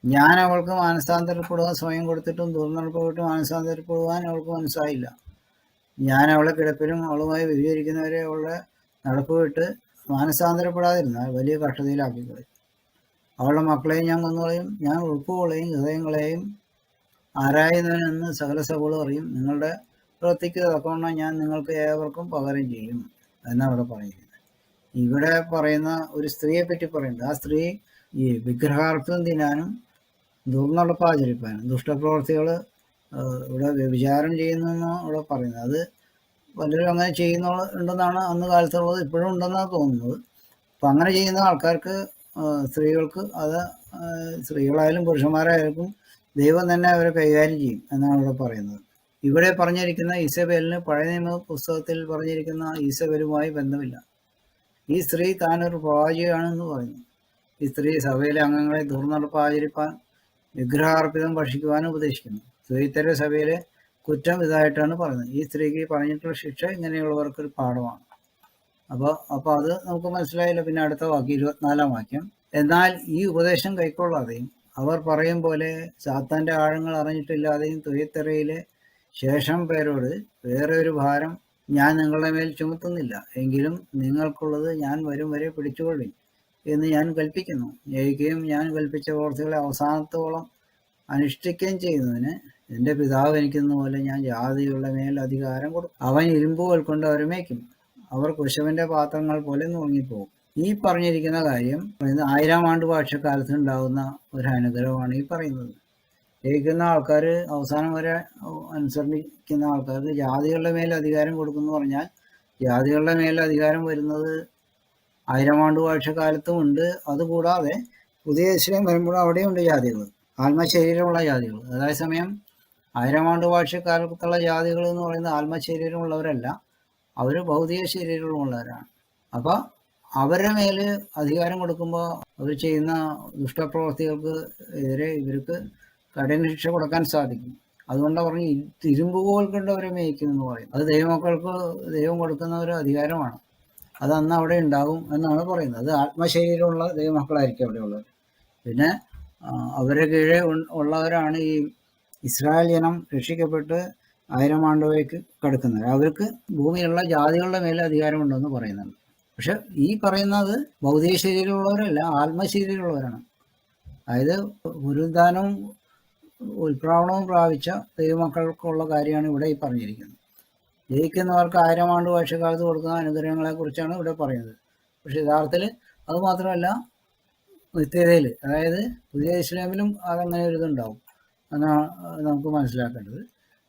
ഞാൻ അവൾക്ക് മാനസാന്തരപ്പെടുവാൻ സ്വയം കൊടുത്തിട്ടും ദുർനടപ്പ് വിട്ട് മാനസാന്തരപ്പെടുവാൻ അവൾക്ക് മനസ്സായില്ല. ഞാൻ അവളെ കിടപ്പിലും അവളുമായി വിവരിക്കുന്നവരെ അവളുടെ നടപ്പ് വിട്ട് മാനസാന്തരപ്പെടാതിരുന്നാൽ വലിയ കഷ്ടതയിലാക്കിക്കളയും. അവളുടെ മക്കളെയും ഞാൻ കൊന്നുകളയും. ഞാൻ ഉൾപ്പുകളെയും ഹൃദയങ്ങളെയും ആരായുന്നവനെന്ന് സകല സഭകളും അറിയും. നിങ്ങളുടെ പ്രവൃത്തിക്ക് തക്കവണ്ണം ഞാൻ നിങ്ങൾക്ക് ഏവർക്കും പകരം ചെയ്യും എന്നാണ് അവിടെ പറയുന്നത്. ഇവിടെ പറയുന്ന ഒരു സ്ത്രീയെ പറ്റി പറയുന്നത്, ആ സ്ത്രീ ഈ വിഗ്രഹാർത്ഥം തിന്നാനും ദുർനടപ്പ് ആചരിപ്പാനും ദുഷ്ടപ്രവർത്തികൾ ഇവിടെ വ്യഭിചാരം ചെയ്യുന്നെന്ന് ഇവിടെ പറയുന്നത്. അത് പലരും അങ്ങനെ ഉണ്ടെന്നാണ് അന്ന് കാലത്തുള്ളത്, ഇപ്പോഴും ഉണ്ടെന്നാണ് തോന്നുന്നത്. അപ്പം അങ്ങനെ ചെയ്യുന്ന ആൾക്കാർക്ക് സ്ത്രീകൾക്ക് അത് സ്ത്രീകളായാലും പുരുഷന്മാരായാലും ദൈവം തന്നെ അവരെ കൈകാര്യം ചെയ്യും എന്നാണ് ഇവിടെ പറയുന്നത്. ഇവിടെ പറഞ്ഞിരിക്കുന്ന ഈസബേലിന് പഴയ നിയമ പുസ്തകത്തിൽ പറഞ്ഞിരിക്കുന്ന ഈസബേലുമായി ബന്ധമില്ല. ഈ സ്ത്രീ താനൊരു പ്രവാചിയാണെന്ന് പറയുന്നു. ഈ സ്ത്രീ സഭയിലെ അംഗങ്ങളെ ദുർനടപ്പ് ആചരിപ്പാൻ വിഗ്രഹാർപ്പിതം ഭക്ഷിക്കുവാനും ഉപദേശിക്കുന്നു. സ്ത്രീത്തര സഭയിലെ കുറ്റം ഇതായിട്ടാണ് പറയുന്നത്. ഈ സ്ത്രീക്ക് പറഞ്ഞിട്ടുള്ള ശിക്ഷ ഇങ്ങനെയുള്ളവർക്കൊരു പാഠമാണ്. അപ്പോൾ അത് നമുക്ക് മനസ്സിലായില്ല. പിന്നെ അടുത്ത വാക്യം 24-ാം വാക്യം, എന്നാൽ ഈ ഉപദേശം കൈക്കൊള്ളാതെയും അവർ പറയും പോലെ സാത്താന്റെ ആഴങ്ങൾ അറിഞ്ഞിട്ടില്ലാതെയും തുയത്തറയിലെ ശേഷം പേരോട് വേറെ ഒരു ഭാരം ഞാൻ നിങ്ങളുടെ മേൽ ചുമത്തുന്നില്ല, എങ്കിലും നിങ്ങൾക്കുള്ളത് ഞാൻ വരും വരെ പിടിച്ചുകൊള്ളി എന്ന് ഞാൻ കൽപ്പിക്കുന്നു. ജയിക്കുകയും ഞാൻ കൽപ്പിച്ച പ്രവൃത്തികളെ അവസാനത്തോളം അനുഷ്ഠിക്കുകയും ചെയ്യുന്നതിന് എൻ്റെ പിതാവ് എനിക്കുന്ന പോലെ ഞാൻ ജാതികളുടെ മേൽ അധികാരം കൊടുക്കും. അവൻ ഇരുമ്പുകൾ കൊണ്ട് അവരെ മേയ്ക്കും, അവർ കുശവന്റെ പാത്രങ്ങൾ പോലെ നുറുങ്ങിപ്പോകും. ഈ പറഞ്ഞിരിക്കുന്ന കാര്യം 1000 ആണ്ട് ഭാഷക്കാലത്ത് ഉണ്ടാകുന്ന ഒരു അനുഗ്രഹമാണ് ഈ പറയുന്നത്. ജയിക്കുന്ന ആൾക്കാർ അവസാനം വരെ അനുസരിക്കുന്ന ആൾക്കാർക്ക് ജാതികളുടെ മേൽ അധികാരം കൊടുക്കുന്നു പറഞ്ഞാൽ, ജാതികളുടെ മേൽ അധികാരം വരുന്നത് 1000 ആണ്ട് ഭാഷക്കാലത്തും ഉണ്ട്. അതുകൂടാതെ പുതിയ യേശുവിനെ വരുമ്പോൾ അവിടെയുണ്ട് ജാതികൾ, ആത്മശരീരമുള്ള ജാതികൾ. അതേസമയം 1000 ആണ്ട് ഭാഷക്കാലത്തുള്ള ജാതികൾ എന്ന് പറയുന്നത് ആത്മശരീരമുള്ളവരല്ല, അവർ ഭൗതിക ശരീരമുള്ളവരാണ്. അപ്പോൾ അവരുടെ മേൽ അധികാരം കൊടുക്കുമ്പോൾ അവർ ചെയ്യുന്ന ദുഷ്ടപ്രവൃത്തികൾക്ക് എതിരെ ഇവർക്ക് കഠിന ശിക്ഷ കൊടുക്കാൻ സാധിക്കും. അതുകൊണ്ടാണ് പറഞ്ഞ് ഇരുമ്പുകോൽ കൊണ്ട് അവരെ മേയ്ക്കും എന്ന് പറയും. അത് ദൈവമക്കൾക്ക് ദൈവം കൊടുക്കുന്ന ഒരു അധികാരമാണ്. അത് അന്ന് അവിടെ ഉണ്ടാകും എന്നാണ് പറയുന്നത്. അത് ആത്മശരീരമുള്ള ദൈവമക്കളായിരിക്കും അവിടെ ഉള്ളത്. പിന്നെ അവരുടെ കീഴെ ഉള്ളവരാണ് ഈ ഇസ്രായേൽ ജനം രക്ഷിക്കപ്പെട്ട് 1000 ആണ്ടുകൾക്ക് കടക്കുന്നത്. അവർക്ക് ഭൂമിയിലുള്ള ജാതികളുടെ മേലെ അധികാരമുണ്ടെന്ന് പറയുന്നുണ്ട്. പക്ഷെ ഈ പറയുന്നത് ഭൗതിക ശരീരമുള്ളവരല്ല, ആത്മശരീരമുള്ളവരാണ്. അതായത് പുനരുദ്ധാനവും ഉൽപ്രാവണവും പ്രാപിച്ച ദൈവമക്കൾക്കുള്ള കാര്യമാണ് ഇവിടെ ഈ പറഞ്ഞിരിക്കുന്നത്. ജയിക്കുന്നവർക്ക് 1000 ആണ്ട് വർഷക്കാലത്ത് കൊടുക്കുന്ന അനുഗ്രഹങ്ങളെ കുറിച്ചാണ് ഇവിടെ പറയുന്നത്. പക്ഷെ യഥാർത്ഥത്തിൽ അത് മാത്രമല്ല, നിത്യതയിൽ, അതായത് പുതിയ ഇസ്ലാമിലും അതങ്ങനെ ഒരു ഇതുണ്ടാവും എന്നാണ് നമുക്ക് മനസ്സിലാക്കേണ്ടത്.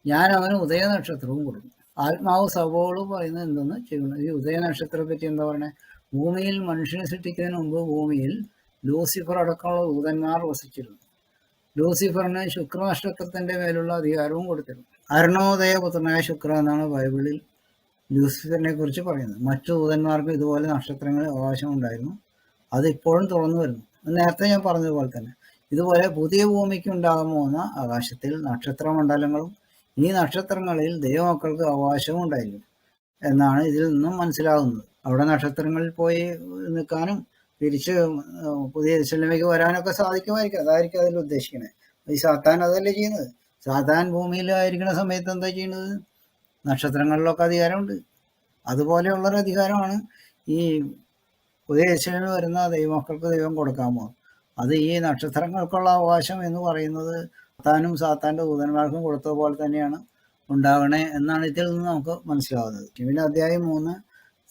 ഞാൻ അവന് ഉദയനക്ഷത്രവും കൊടുക്കും. ആത്മാവ് സഭയോട് പറയുന്നത് എന്തെന്ന് ചെയ്യുന്നു. ഈ ഉദയനക്ഷത്രത്തെ പറ്റി എന്താ പറയുന്നത്? ഭൂമിയിൽ മനുഷ്യനെ സൃഷ്ടിക്കുന്നതിന് മുമ്പ് ഭൂമിയിൽ ലൂസിഫർ അടക്കമുള്ള ദൂതന്മാർ വസിച്ചിരുന്നു. ലൂസിഫറിന് ശുക്രനക്ഷത്രത്തിന്റെ മേലുള്ള അധികാരവും കൊടുത്തിരുന്നു. അരുണോദയ പുത്രനായ ശുക്ര എന്നാണ് ബൈബിളിൽ ലൂസിഫറിനെ കുറിച്ച് പറയുന്നത്. മറ്റു ദൂതന്മാർക്ക് ഇതുപോലെ നക്ഷത്രങ്ങളിൽ അവകാശമുണ്ടായിരുന്നു. അത് ഇപ്പോഴും തുറന്നു വരുന്നു. നേരത്തെ ഞാൻ പറഞ്ഞതുപോലെ തന്നെ ഇതുപോലെ പുതിയ ഭൂമിക്ക് ഉണ്ടാകാൻ പോകുന്ന ആകാശത്തിൽ നക്ഷത്രമണ്ഡലങ്ങളും ഈ നക്ഷത്രങ്ങളിൽ ദൈവമക്കൾക്ക് അവകാശവും ഉണ്ടായിരിക്കും എന്നാണ് ഇതിൽ നിന്നും മനസ്സിലാകുന്നത്. അവിടെ നക്ഷത്രങ്ങളിൽ പോയി നിൽക്കാനും തിരിച്ച് പുതിയ യെരൂശലേമിലേക്ക് വരാനൊക്കെ സാധിക്കുമായിരിക്കും. അതായിരിക്കും അതിൽ ഉദ്ദേശിക്കുന്നത്. ഈ സാത്താൻ അതല്ലേ ചെയ്യുന്നത്. സാത്താൻ ഭൂമിയിലായിരിക്കുന്ന സമയത്ത് എന്താ ചെയ്യുന്നത്? നക്ഷത്രങ്ങളിലൊക്കെ അധികാരമുണ്ട്. അതുപോലെയുള്ളൊരു അധികാരമാണ് ഈ പുതിയ യെരൂശലേമിൽ വരുന്ന ദൈവമക്കൾക്ക് ദൈവം കൊടുക്കാൻ പോകുന്നത്. അത് ഈ നക്ഷത്രങ്ങൾക്കുള്ള അവകാശം എന്ന് പറയുന്നത് സാത്താൻ്റെ ദൂതന്മാർക്കും കൊടുത്തതുപോലെ തന്നെയാണ് ഉണ്ടാകണേ എന്നാണ് ഇതിൽ നിന്ന് നമുക്ക് മനസ്സിലാവുന്നത്. പിന്നെ അധ്യായം 3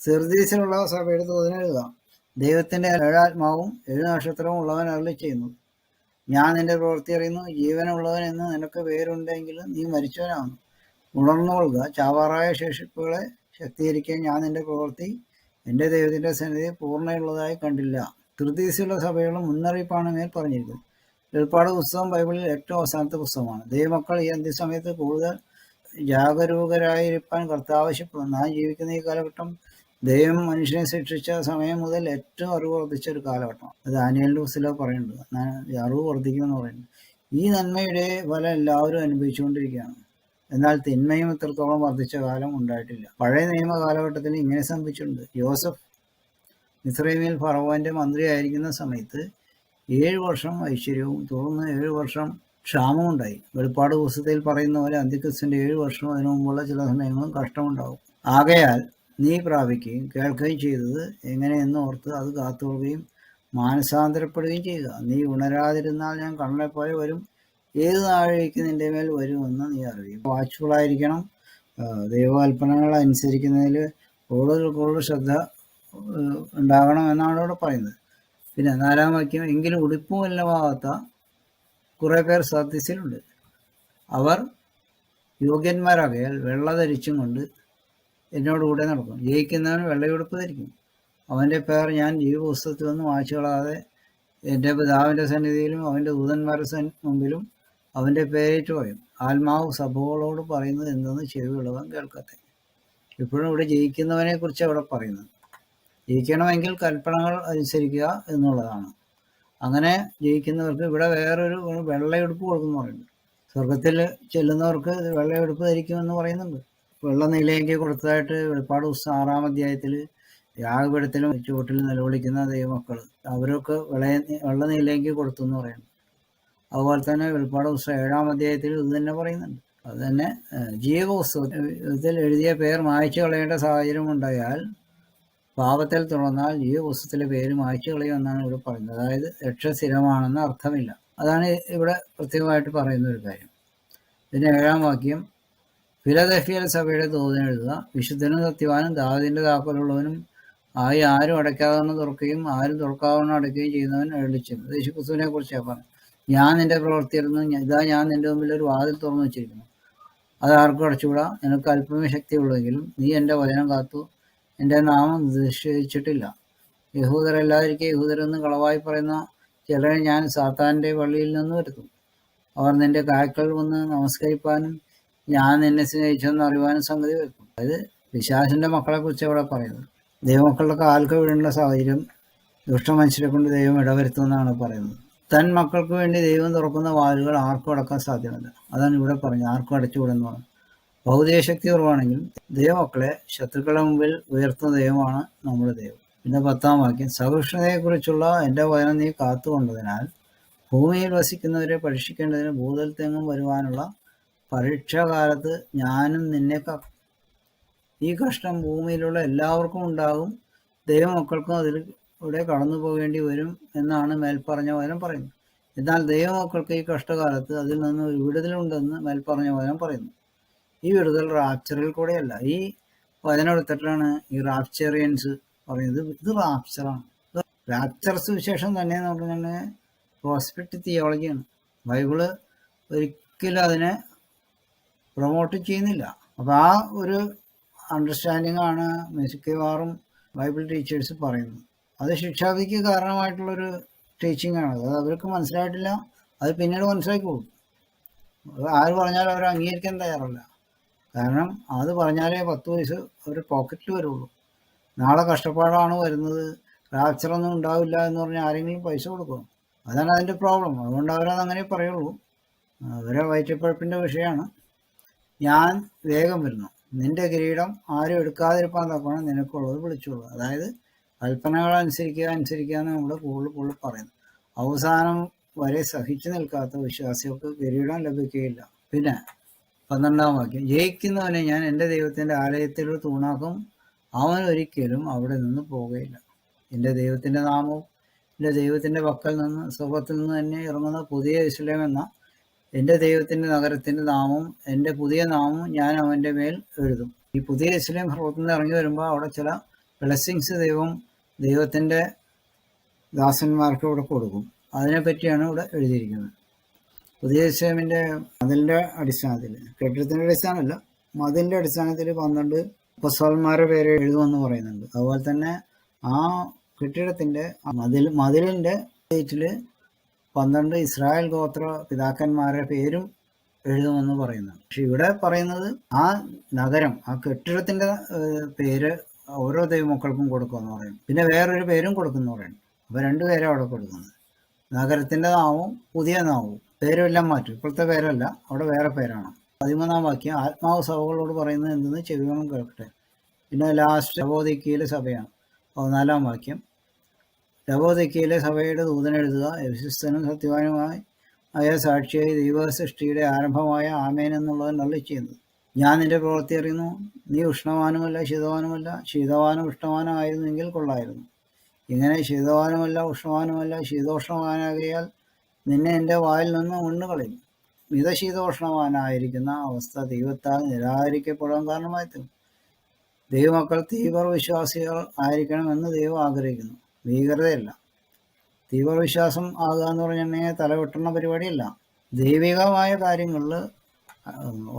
സിർദീസിലുള്ള സഭയുടെ ദൂതന് എഴുതാം. ദൈവത്തിൻ്റെ 7 ആത്മാവും 7 നക്ഷത്രവും ഉള്ളവൻ അരുളി ചെയ്യുന്നു, ഞാൻ നിന്റെ പ്രവൃത്തി അറിയുന്നു. ജീവനുള്ളവൻ എന്ന് നിനക്ക് പേരുണ്ടെങ്കിൽ നീ മരിച്ചവനാകുന്നു. ഉണർന്നുകൊള്ളുക, ചാവാറായ ശേഷിപ്പുകളെ ശക്തീകരിക്കാൻ ഞാൻ നിന്റെ പ്രവൃത്തി എൻ്റെ ദൈവത്തിൻ്റെ സന്നിധി പൂർണ്ണയുള്ളതായി കണ്ടില്ല. സിർദീസിലുള്ള സഭയുള്ള മുന്നറിയിപ്പാണ് മേൽ പറഞ്ഞിരിക്കുന്നത്. വെളിപ്പാട് പുസ്തകം ബൈബിളിൽ ഏറ്റവും അവസാനത്തെ പുസ്തകമാണ്. ദൈവമക്കൾ ഈ അന്ത്യസമയത്ത് കൂടുതൽ ജാഗരൂകരായിരിക്കാൻ കർത്താവ് ആവശ്യപ്പെടുന്നു. നാം ജീവിക്കുന്ന ഈ കാലഘട്ടം ദൈവം മനുഷ്യനെ ശിക്ഷിച്ച സമയം മുതൽ ഏറ്റവും അറിവ് വർദ്ധിച്ച ഒരു കാലഘട്ടമാണ്. അത് ദാനിയേലിന്റെ പുസ്തകത്തിൽ പറയുന്നുണ്ട്, അറിവ് വർദ്ധിക്കുമെന്ന് പറയുന്നത്. ഈ നന്മയുടെ ഫലം എല്ലാവരും അനുഭവിച്ചുകൊണ്ടിരിക്കുകയാണ്. എന്നാൽ തിന്മയും ഇത്രത്തോളം വർദ്ധിച്ച കാലം ഉണ്ടായിട്ടില്ല. പഴയ നിയമ കാലഘട്ടത്തിൽ ഇങ്ങനെ സംഭവിച്ചിട്ടുണ്ട്. യോസഫ് മിസ്രൈമിൽ ഫറവോന്റെ മന്ത്രിയായിരിക്കുന്ന സമയത്ത് 7 വർഷം ഐശ്വര്യവും തുടർന്ന് 7 വർഷം ക്ഷാമവും ഉണ്ടായി. വെളിപ്പാട് പുസ്തകത്തിൽ പറയുന്ന പോലെ അന്ത്യക്രിസ്തുവിന്റെ 7 വർഷവും അതിനു മുമ്പുള്ള ചില സമയങ്ങളും കഷ്ടമുണ്ടാവും. ആകയാൽ നീ പ്രാപിക്കുകയും കേൾക്കുകയും ചെയ്തത് എങ്ങനെയെന്ന് ഓർത്ത് അത് കാത്തുകൊള്ളുകയും മാനസാന്തരപ്പെടുകയും ചെയ്യുക. നീ ഉണരാതിരുന്നാൽ ഞാൻ കണ്ണനെ പോലെ വരും, ഏത് നാഴികയ്ക്ക് നിന്റെ മേൽ വരുമെന്ന് നീ അറിയും. വാച്ച്ഫുള്ളായിരിക്കണം. ദൈവകൽപ്പനകൾ അനുസരിക്കുന്നതിൽ കൂടുതൽ ശ്രദ്ധ ഉണ്ടാകണം എന്നാണ് ഇവിടെ പറയുന്നത്. പിന്നെ 4-ാം വാക്യം, എങ്കിലും ഉടുപ്പുമല്ലമാകാത്ത കുറേ പേർ സദസ്സിലുണ്ട്. അവർ യോഗ്യന്മാരാകയാൽ വെള്ള ധരിച്ചും കൊണ്ട് എന്നോടുകൂടെ നടക്കും. ജയിക്കുന്നവൻ വെള്ളയുടുപ്പ് ധരിക്കും. അവൻ്റെ പേർ ഞാൻ ജീവപുസ്തകത്തിൽ നിന്ന് മായ്ച്ചു കളയാതെ എൻ്റെ പിതാവിൻ്റെ സന്നിധിയിലും അവൻ്റെ ദൂതന്മാരുടെ മുമ്പിലും അവൻ്റെ പേരേറ്റു പറയും. ആത്മാവ് സഭകളോട് പറയുന്നത് എന്തെന്ന് ചെവിയുള്ളവൻ കേൾക്കട്ടെ. ഇപ്പോഴും ഇവിടെ ജയിക്കുന്നവനെ കുറിച്ച് അവിടെ പറയുന്നത്. ജയിക്കണമെങ്കിൽ കൽപ്പനകൾ അനുസരിക്കുക എന്നുള്ളതാണ്. അങ്ങനെ ജയിക്കുന്നവർക്ക് ഇവിടെ വേറൊരു വെള്ളയെടുപ്പ് കൊടുക്കുന്നു പറയുന്നു. സ്വർഗത്തിൽ ചെല്ലുന്നവർക്ക് വെള്ളയെടുപ്പ് ധരിക്കുമെന്ന് പറയുന്നുണ്ട്. വെള്ള നീലയെങ്കിൽ കൊടുത്തതായിട്ട് വെളിപ്പാട് പുസ്തകം 6-ാം അധ്യായത്തിൽ യാഗപീഠത്തിലും ചുവട്ടിലും നിലവിളിക്കുന്ന ദൈവമക്കൾ അവരൊക്കെ വെള്ള നീലയെങ്കിൽ കൊടുത്തു എന്ന് പറയുന്നു. അതുപോലെ തന്നെ വെളിപ്പാട് പുസ്തകം 7-ാം അധ്യായത്തിൽ ഇത് തന്നെ പറയുന്നുണ്ട്. അത് തന്നെ ജീവപുസ്തകത്തിൽ എഴുതിയ പേർ മായ്ച്ചു കളയേണ്ട സാഹചര്യം ഉണ്ടായാൽ പാപത്തിൽ തുടർന്നാൽ ജീവപുസ്തകത്തിലെ പേര് മായ്ച്ചു കളയുമെന്നാണ് ഇവിടെ പറയുന്നത്. അതായത് രക്ഷ സ്ഥിരമാണെന്ന് അർത്ഥമില്ല. അതാണ് ഇവിടെ പ്രത്യേകമായിട്ട് പറയുന്ന ഒരു കാര്യം. ഇതിൻ്റെ 7-ാം വാക്യം, ഫിലദെൽഫിയ സഭയുടെ ദൂതൻ എഴുതുക, വിശുദ്ധനും സത്യവാനും ദാവീദിന്റെ താക്കോലുള്ളവനും ആയി ആരും അടയ്ക്കാതെ തുറക്കുകയും ആരും തുറക്കാതെ അടയ്ക്കുകയും ചെയ്യുന്നവൻ എഴുതിച്ചത്. യേശുക്രിസ്തുവിനെ കുറിച്ചാണ് പറഞ്ഞത്. ഞാൻ നിന്റെ പ്രവർത്തിയിരുന്നു, ഇതാ ഞാൻ നിന്റെ മുമ്പിൽ ഒരു വാതിൽ തുറന്നു വെച്ചിരിക്കുന്നു, അത് ആർക്കും അടച്ചുകൂടാ. നിനക്ക് അല്പമേ ശക്തിയുള്ളെങ്കിലും നീ എൻ്റെ വചനം കാത്തു എൻ്റെ നാമം നിഷേധിച്ചിട്ടില്ല. യഹൂദരല്ലാതിരിക്കെ യഹൂദരെന്ന് കളവായി പറയുന്ന ചിലരെ ഞാൻ സാത്താൻ്റെ പള്ളിയിൽ നിന്ന് വരുത്തും. അവർ നിന്റെ കായ്ക്കൾ വന്ന് നമസ്കരിപ്പാനും ഞാൻ നിന്നെ സ്നേഹിച്ചെന്ന് അറിയുവാനും സംഗതി വെക്കും. അതായത് പിശാചിന്റെ മക്കളെ കുറിച്ച് അവിടെ പറയുന്നത്. ദൈവമക്കളുടെ കാൽക്ക് വീഴേണ്ട സാഹചര്യം ദുഷ്ടമനുഷ്യരെ കൊണ്ട് ദൈവം ഇടവരുത്തുമെന്നാണ് പറയുന്നത്. തൻ മക്കൾക്ക് വേണ്ടി ദൈവം തുറക്കുന്ന വാതിലുകൾ ആർക്കും അടക്കാൻ സാധ്യമല്ല. അതാണ് ഇവിടെ പറഞ്ഞത്, ആർക്കും അടച്ചുകൂടെന്ന് പറഞ്ഞു. ഭൗതിക ശക്തി കുറവാണെങ്കിലും ദൈവമക്കളെ ശത്രുക്കളുടെ മുമ്പിൽ ഉയർത്തുന്ന ദൈവമാണ് നമ്മുടെ ദൈവം. പിന്നെ 10-ാം വാക്യം, സഹിഷ്ണുതയെക്കുറിച്ചുള്ള എൻ്റെ വചനം നീ കാത്തുകൊണ്ടതിനാൽ ഭൂമിയിൽ വസിക്കുന്നവരെ പരീക്ഷിക്കേണ്ടതിന് ഭൂതലത്തെങ്ങും വരുവാനുള്ള പരീക്ഷാകാലത്ത് ഞാനും നിന്നെ കാക്കും. ഈ കഷ്ടം ഭൂമിയിലുള്ള എല്ലാവർക്കും ഉണ്ടാകും, ദൈവമക്കൾക്കും അതിലൂടെ കടന്നു പോകേണ്ടി വരും എന്നാണ് മേൽപ്പറഞ്ഞ വചനം പറയുന്നത്. എന്നാൽ ദൈവമക്കൾക്ക് ഈ കഷ്ടകാലത്ത് അതിൽ നിന്ന് ഒരു വിടുതലുണ്ടെന്ന് മേൽപ്പറഞ്ഞ വചനം പറയുന്നു. ഈ വിടുതൽ റാപ്ചറിൽ കൂടെയല്ല. ഈ വചനം എടുത്തിട്ടാണ് ഈ റാപ്ചറിയൻസ് പറയുന്നത്. ഇത് റാപ്ചറാണ്. റാപ്ചർ സുവിശേഷം തന്നെ എന്ന് പറഞ്ഞാൽ പ്രോസ്പെക്റ്റ് തിയോളജിയാണ്. ബൈബിള് ഒരിക്കലും അതിനെ പ്രൊമോട്ട് ചെയ്യുന്നില്ല. അപ്പോൾ ആ ഒരു അണ്ടർസ്റ്റാൻഡിംഗ് ആണ് മിക്കവാറും ബൈബിൾ ടീച്ചേഴ്സ് പറയുന്നത്. അത് ശിക്ഷാവിധിക്ക് കാരണമായിട്ടുള്ളൊരു ടീച്ചിങ് ആണ്. അത് അവർക്ക് മനസ്സിലായിട്ടില്ല, അത് പിന്നീട് മനസ്സിലാക്കിക്കോളും. അത് ആര് പറഞ്ഞാലും അവർ അംഗീകരിക്കാൻ തയ്യാറല്ല. കാരണം അത് പറഞ്ഞാലേ 10 പൈസ അവർ പോക്കറ്റിൽ വരുള്ളൂ. നാളെ കഷ്ടപ്പാടാണ് വരുന്നത്, റാപ്ചറൊന്നും ഉണ്ടാവില്ല എന്ന് പറഞ്ഞാൽ ആരെങ്കിലും പൈസ കൊടുക്കും. അതാണ് അതിൻ്റെ പ്രോബ്ലം. അതുകൊണ്ട് അവരത് അങ്ങനെ പറയുള്ളൂ. അവരെ വയറ്റപ്പഴപ്പിൻ്റെ വിഷയമാണ്. ഞാൻ വേഗം വരുന്നു, നിന്റെ കിരീടം ആരും എടുക്കാതിരിപ്പാൻ തക്കണം നിനക്കുള്ളത് വിളിച്ചുള്ളൂ. അതായത് കൽപ്പനകൾ അനുസരിക്കുക എന്ന് നമ്മൾ കൂടുതൽ പറയുന്നു. അവസാനം വരെ സഹിച്ചു നിൽക്കാത്ത വിശ്വാസികൾക്ക് കിരീടം ലഭിക്കുകയില്ല. പിന്നെ 12-ാം വാക്യം, ജയിക്കുന്നവനെ ഞാൻ എൻ്റെ ദൈവത്തിൻ്റെ ആലയത്തിൽ തൂണാക്കും, അവൻ ഒരിക്കലും അവിടെ നിന്ന് പോകുകയില്ല. എൻ്റെ ദൈവത്തിൻ്റെ നാമവും എൻ്റെ ദൈവത്തിൻ്റെ പക്കൽ നിന്ന് സ്വർഗ്ഗത്തിൽ നിന്ന് തന്നെ ഇറങ്ങുന്ന പുതിയ യെരൂശലേം എന്ന എൻ്റെ ദൈവത്തിൻ്റെ നഗരത്തിൻ്റെ നാമവും എൻ്റെ പുതിയ നാമവും ഞാൻ അവൻ്റെ മേൽ എഴുതും. ഈ പുതിയ യെരൂശലേം സ്വർഗ്ഗത്തിൽ നിന്ന് ഇറങ്ങി വരുമ്പോൾ അവിടെ ചില ബ്ലെസ്സിങ്സ് ദൈവത്തിൻ്റെ ദാസന്മാർക്ക് ഇവിടെ കൊടുക്കും. അതിനെപ്പറ്റിയാണ് ഇവിടെ എഴുതിയിരിക്കുന്നത്. പുതിയ യെരൂശലേമിൻ്റെ മതിലിൻ്റെ അടിസ്ഥാനത്തിൽ, കെട്ടിടത്തിൻ്റെ അടിസ്ഥാനമല്ല, മതിലിൻ്റെ അടിസ്ഥാനത്തിൽ 12 അപ്പോസ്തലന്മാരുടെ പേര് എഴുതുമെന്ന് പറയുന്നുണ്ട്. അതുപോലെ തന്നെ ആ കെട്ടിടത്തിൻ്റെ മതിലിൻ്റെ ഡേറ്റിൽ 12 ഇസ്രായേൽ ഗോത്ര പിതാക്കന്മാരുടെ പേരും എഴുതുമെന്ന് പറയുന്നുണ്ട്. പക്ഷെ ഇവിടെ പറയുന്നത് ആ നഗരം, ആ കെട്ടിടത്തിൻ്റെ പേര് ഓരോ ദൈവമക്കൾക്കും കൊടുക്കുമെന്ന് പറയുന്നു. പിന്നെ വേറൊരു പേരും കൊടുക്കുമെന്ന് പറയുന്നു. അപ്പോൾ 2 പേരാണ് അവിടെ കൊടുക്കുന്നത്. നഗരത്തിൻ്റെ നാമവും പുതിയ നാമവും. പേരെല്ലാം മാറ്റും. ഇപ്പോഴത്തെ പേരല്ല, അവിടെ വേറെ പേരാണ്. 13-ാം വാക്യം, ആത്മാവ് സഭകളോട് പറയുന്നത് എന്തെന്ന് ചെവികളും കേൾക്കട്ടെ. പിന്നെ ലാസ്റ്റ് ലവോദിക്കയിലെ സഭയാണ്. 14-ാം വാക്യം, ലവോദിക്കയിലെ സഭയുടെ ദൂതൻ എഴുതുക, വിശ്വസ്തനും സത്യവാനുമായ സാക്ഷിയായി ദൈവ സൃഷ്ടിയുടെ ആരംഭമായ ആമേൻ എന്നുള്ളവൻ അരുളി ചെയ്യുന്നത്. ഞാൻ നിന്റെ പ്രവൃത്തി അറിയുന്നു, നീ ഉഷ്ണവാനുമല്ല ശീതവാനുമല്ല. ശീതവാനും ഉഷ്ണവാനും ആയിരുന്നെങ്കിൽ കൊള്ളായിരുന്നു. ഇങ്ങനെ ശീതവാനുമല്ല ഉഷ്ണവാനുമല്ല ശീതോഷ്ണവാനാകിയാൽ നിന്നെ എൻ്റെ വായിൽ നിന്ന് ഉണ്ണുകളയും. മിതശീതോഷ്ണവാനായിരിക്കുന്ന അവസ്ഥ ദൈവത്താൽ നിരാകരിക്കപ്പെടാൻ കാരണമായി തീരും. ദൈവമക്കൾ തീവ്ര വിശ്വാസികൾ ആയിരിക്കണമെന്ന് ദൈവം ആഗ്രഹിക്കുന്നു, ഭീകരതയല്ല. തീവ്രവിശ്വാസം ആകുക എന്ന് പറഞ്ഞിട്ടുണ്ടെങ്കിൽ തലവെട്ടുന്ന പരിപാടിയല്ല. ദൈവികമായ കാര്യങ്ങളിൽ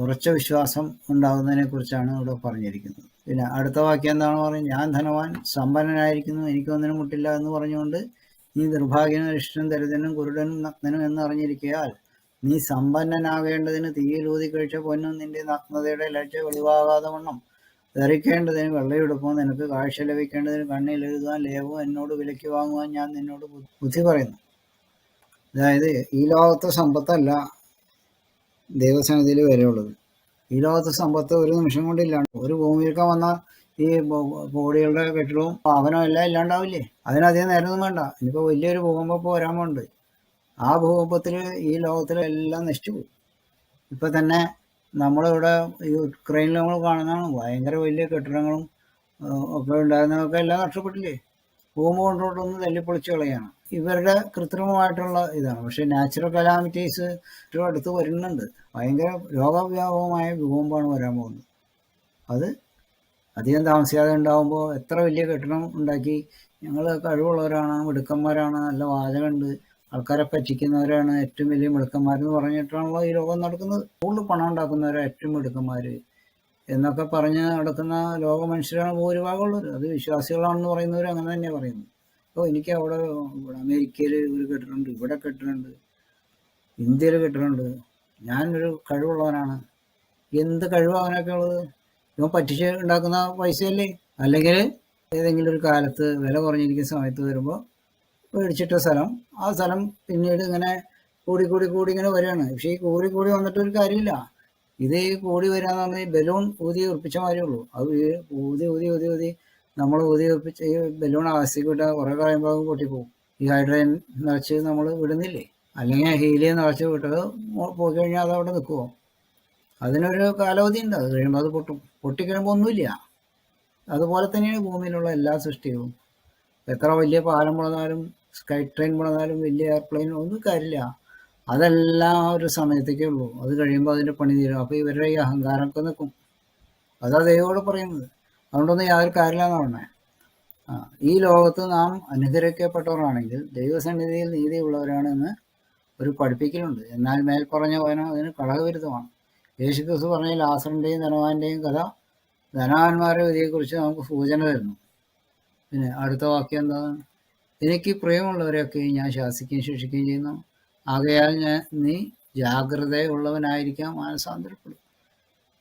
ഉറച്ച വിശ്വാസം ഉണ്ടാകുന്നതിനെ കുറിച്ചാണ് ഇവിടെ പറഞ്ഞിരിക്കുന്നത്. പിന്നെ അടുത്ത വാക്യം എന്താണ് പറയുന്നത്? ഞാൻ ധനവാൻ സമ്പന്നനായിരിക്കുന്നു, എനിക്കൊന്നിനും മുട്ടില്ല എന്ന് പറഞ്ഞുകൊണ്ട് നീ നിർഭാഗ്യനും അരിഷ്ടനും ദരിദ്രനും കുരുടനും നഗ്നനും എന്ന് അറിഞ്ഞിരിക്കയാൽ നീ സമ്പന്നനാകേണ്ടതിന് തീയിലൂതി കഴിച്ച പൊന്നും നിന്റെ നഗ്നതയുടെ ലജ്ജ വെളിവാകാതെ വണ്ണം ധരിക്കേണ്ടതിന് വെള്ളയുടുപ്പവും നിനക്ക് കാഴ്ച ലഭിക്കേണ്ടതിന് കണ്ണിൽ എഴുതുവാൻ ലേപവും എന്നോട് വിലയ്ക്ക് വാങ്ങുവാൻ ഞാൻ നിന്നോട് ബുദ്ധി പറയുന്നു. അതായത് ഈ ലോകത്തെ സമ്പത്തല്ല ദൈവസന്നിധിയിൽ വിലയുള്ളത്. ഈ ലോകത്തെ സമ്പത്ത് ഒരു നിമിഷം കൊണ്ടില്ലാണ്ട് ഒരു ഭൂമിയിലേക്ക് വന്ന ഈ കോടികളുടെ കെട്ടിടവും വാഹനവും എല്ലാം ഇല്ലാണ്ടാവില്ലേ? അതിനധികം നേരമൊന്നും വേണ്ട. ഇനിയിപ്പോൾ വലിയൊരു ഭൂകമ്പം ഇപ്പോൾ വരാൻ പോകുന്നുണ്ട്. ആ ഭൂകമ്പത്തിൽ ഈ ലോകത്തിലെ എല്ലാം നശിച്ചു പോകും. ഇപ്പം തന്നെ നമ്മളിവിടെ ഈ യുക്രൈനിൽ നമ്മൾ കാണുന്നതാണ്, ഭയങ്കര വലിയ കെട്ടിടങ്ങളും ഒക്കെ ഉണ്ടായിരുന്നതൊക്കെ എല്ലാം നഷ്ടപ്പെട്ടില്ലേ? ഭൂമി കൊണ്ടോട്ടൊന്ന് തല്ലിപ്പൊളിച്ച് കളയാണ്. ഇവരുടെ കൃത്രിമമായിട്ടുള്ള ഇതാണ്. പക്ഷെ നാച്ചുറൽ കലാമിറ്റീസ് അടുത്ത് വരുന്നുണ്ട്. ഭയങ്കര രോഗവ്യാപകമായ ഭൂകമ്പമാണ് വരാൻ പോകുന്നത്. അത് അധികം താമസിയാതെ ഉണ്ടാകുമ്പോൾ എത്ര വലിയ കെട്ടിടം ഉണ്ടാക്കി ഞങ്ങൾ കഴിവുള്ളവരാണ്, മിടുക്കന്മാരാണ്, നല്ല വാചകമുണ്ട്, ആൾക്കാരെ പറ്റിക്കുന്നവരാണ് ഏറ്റവും വലിയ മിടുക്കന്മാരെന്ന് പറഞ്ഞിട്ടാണല്ലോ ഈ ലോകം നടക്കുന്നത്. കൂടുതൽ പണം ഉണ്ടാക്കുന്നവരാണ് ഏറ്റവും മിടുക്കന്മാർ എന്നൊക്കെ പറഞ്ഞ് നടക്കുന്ന ലോക മനുഷ്യരാണ് ഭൂരിഭാഗമുള്ളത്. അത് വിശ്വാസികളാണെന്ന് പറയുന്നവർ അങ്ങനെ തന്നെയാണ് പറയുന്നത്. അപ്പോൾ എനിക്ക് അവിടെ അമേരിക്കയിൽ ഒരു കെട്ടിടമുണ്ട്, ഇവിടെ കെട്ടിടമുണ്ട്, ഇന്ത്യയിൽ കെട്ടിടമുണ്ട്, ഞാനൊരു കഴിവുള്ളവനാണ്. എന്ത് കഴിവാണ് അവനൊക്കെ ഉള്ളത്? ഇവൻ പറ്റിച്ച് ഉണ്ടാക്കുന്ന പൈസയല്ലേ? അല്ലെങ്കിൽ ഏതെങ്കിലും ഒരു കാലത്ത് വില കുറഞ്ഞിരിക്കുന്ന സമയത്ത് വരുമ്പോൾ മേടിച്ചിട്ട സ്ഥലം, ആ സ്ഥലം പിന്നീട് ഇങ്ങനെ കൂടി കൂടി കൂടി ഇങ്ങനെ വരികയാണ്. പക്ഷേ ഈ കൂടി കൂടി വന്നിട്ടൊരു കാര്യമില്ല. ഇത് കൂടി വരാന്ന് പറഞ്ഞാൽ ബലൂൺ ഊതി ഉറപ്പിച്ച മാതിരേ ഉള്ളൂ. അത് ഊതി ഊതി ഊതി ഊതി നമ്മൾ ഊതി ഉറപ്പിച്ച് ഈ ബലൂൺ ആസ്തിക്ക് വിട്ടാൽ കുറേ കഴിയുമ്പോൾ പൊട്ടിപ്പോകും. ഈ ഹൈഡ്രജൻ നിറച്ച് നമ്മൾ വിടുന്നില്ലേ? അല്ലെങ്കിൽ ഹീലിയം നിറച്ച് വിട്ടത് പോയി കഴിഞ്ഞാൽ അത് അവിടെ നിൽക്കുമോ? അതിനൊരു കാലാവധി ഉണ്ട്. അത് കഴിയുമ്പോൾ അത് പൊട്ടും. പൊട്ടിക്കഴിയുമ്പോൾ ഒന്നുമില്ല. അതുപോലെ തന്നെയാണ് ഭൂമിയിലുള്ള എല്ലാ സൃഷ്ടിയും. എത്ര വലിയ പാലം പണിതാലും സ്കൈ ട്രെയിൻ പണിതാലും വലിയ എയർപ്ലെയിൻ ഒന്നും കാര്യമില്ല. അതെല്ലാം ഒരു സമയത്തേക്കേ ഉള്ളൂ. അത് കഴിയുമ്പോൾ അതിൻ്റെ പണി തീരും. അപ്പോൾ ഇവരുടെ ഈ അഹങ്കാരമൊക്കെ നിൽക്കും. അതാ ദൈവത്തോട് പറയുന്നത്. അതുകൊണ്ടൊന്നും യാതൊരു കാര്യമില്ലെന്നാണ് പറഞ്ഞത്. ഈ ലോകത്ത് നാം അനുഗ്രഹിക്കപ്പെട്ടവരാണെങ്കിൽ ദൈവസന്നിധിയിൽ നീതിയുള്ളവരാണെന്ന് ഒരു പഠിപ്പിക്കലുണ്ട്. എന്നാൽ മേൽപ്പറഞ്ഞ വചനം അതിന് ഘടകവിരുദ്ധമാണ്. യേശുക്രിസ്തു പറഞ്ഞ ലാസറിൻ്റെയും ധനവാന്റെയും കഥ ധനവാന്മാരുടെ വിധിയെക്കുറിച്ച് നമുക്ക് സൂചന തരുന്നു. പിന്നെ അടുത്ത വാക്യം എന്താണ്? എനിക്ക് പ്രിയമുള്ളവരെയൊക്കെ ഞാൻ ശാസിക്കുകയും ശിക്ഷിക്കുകയും ചെയ്യുന്നു. ആകയാൽ നീ ജാഗ്രതയുള്ളവനായിരിക്കാം, മാനസാന്തരപ്പെടും.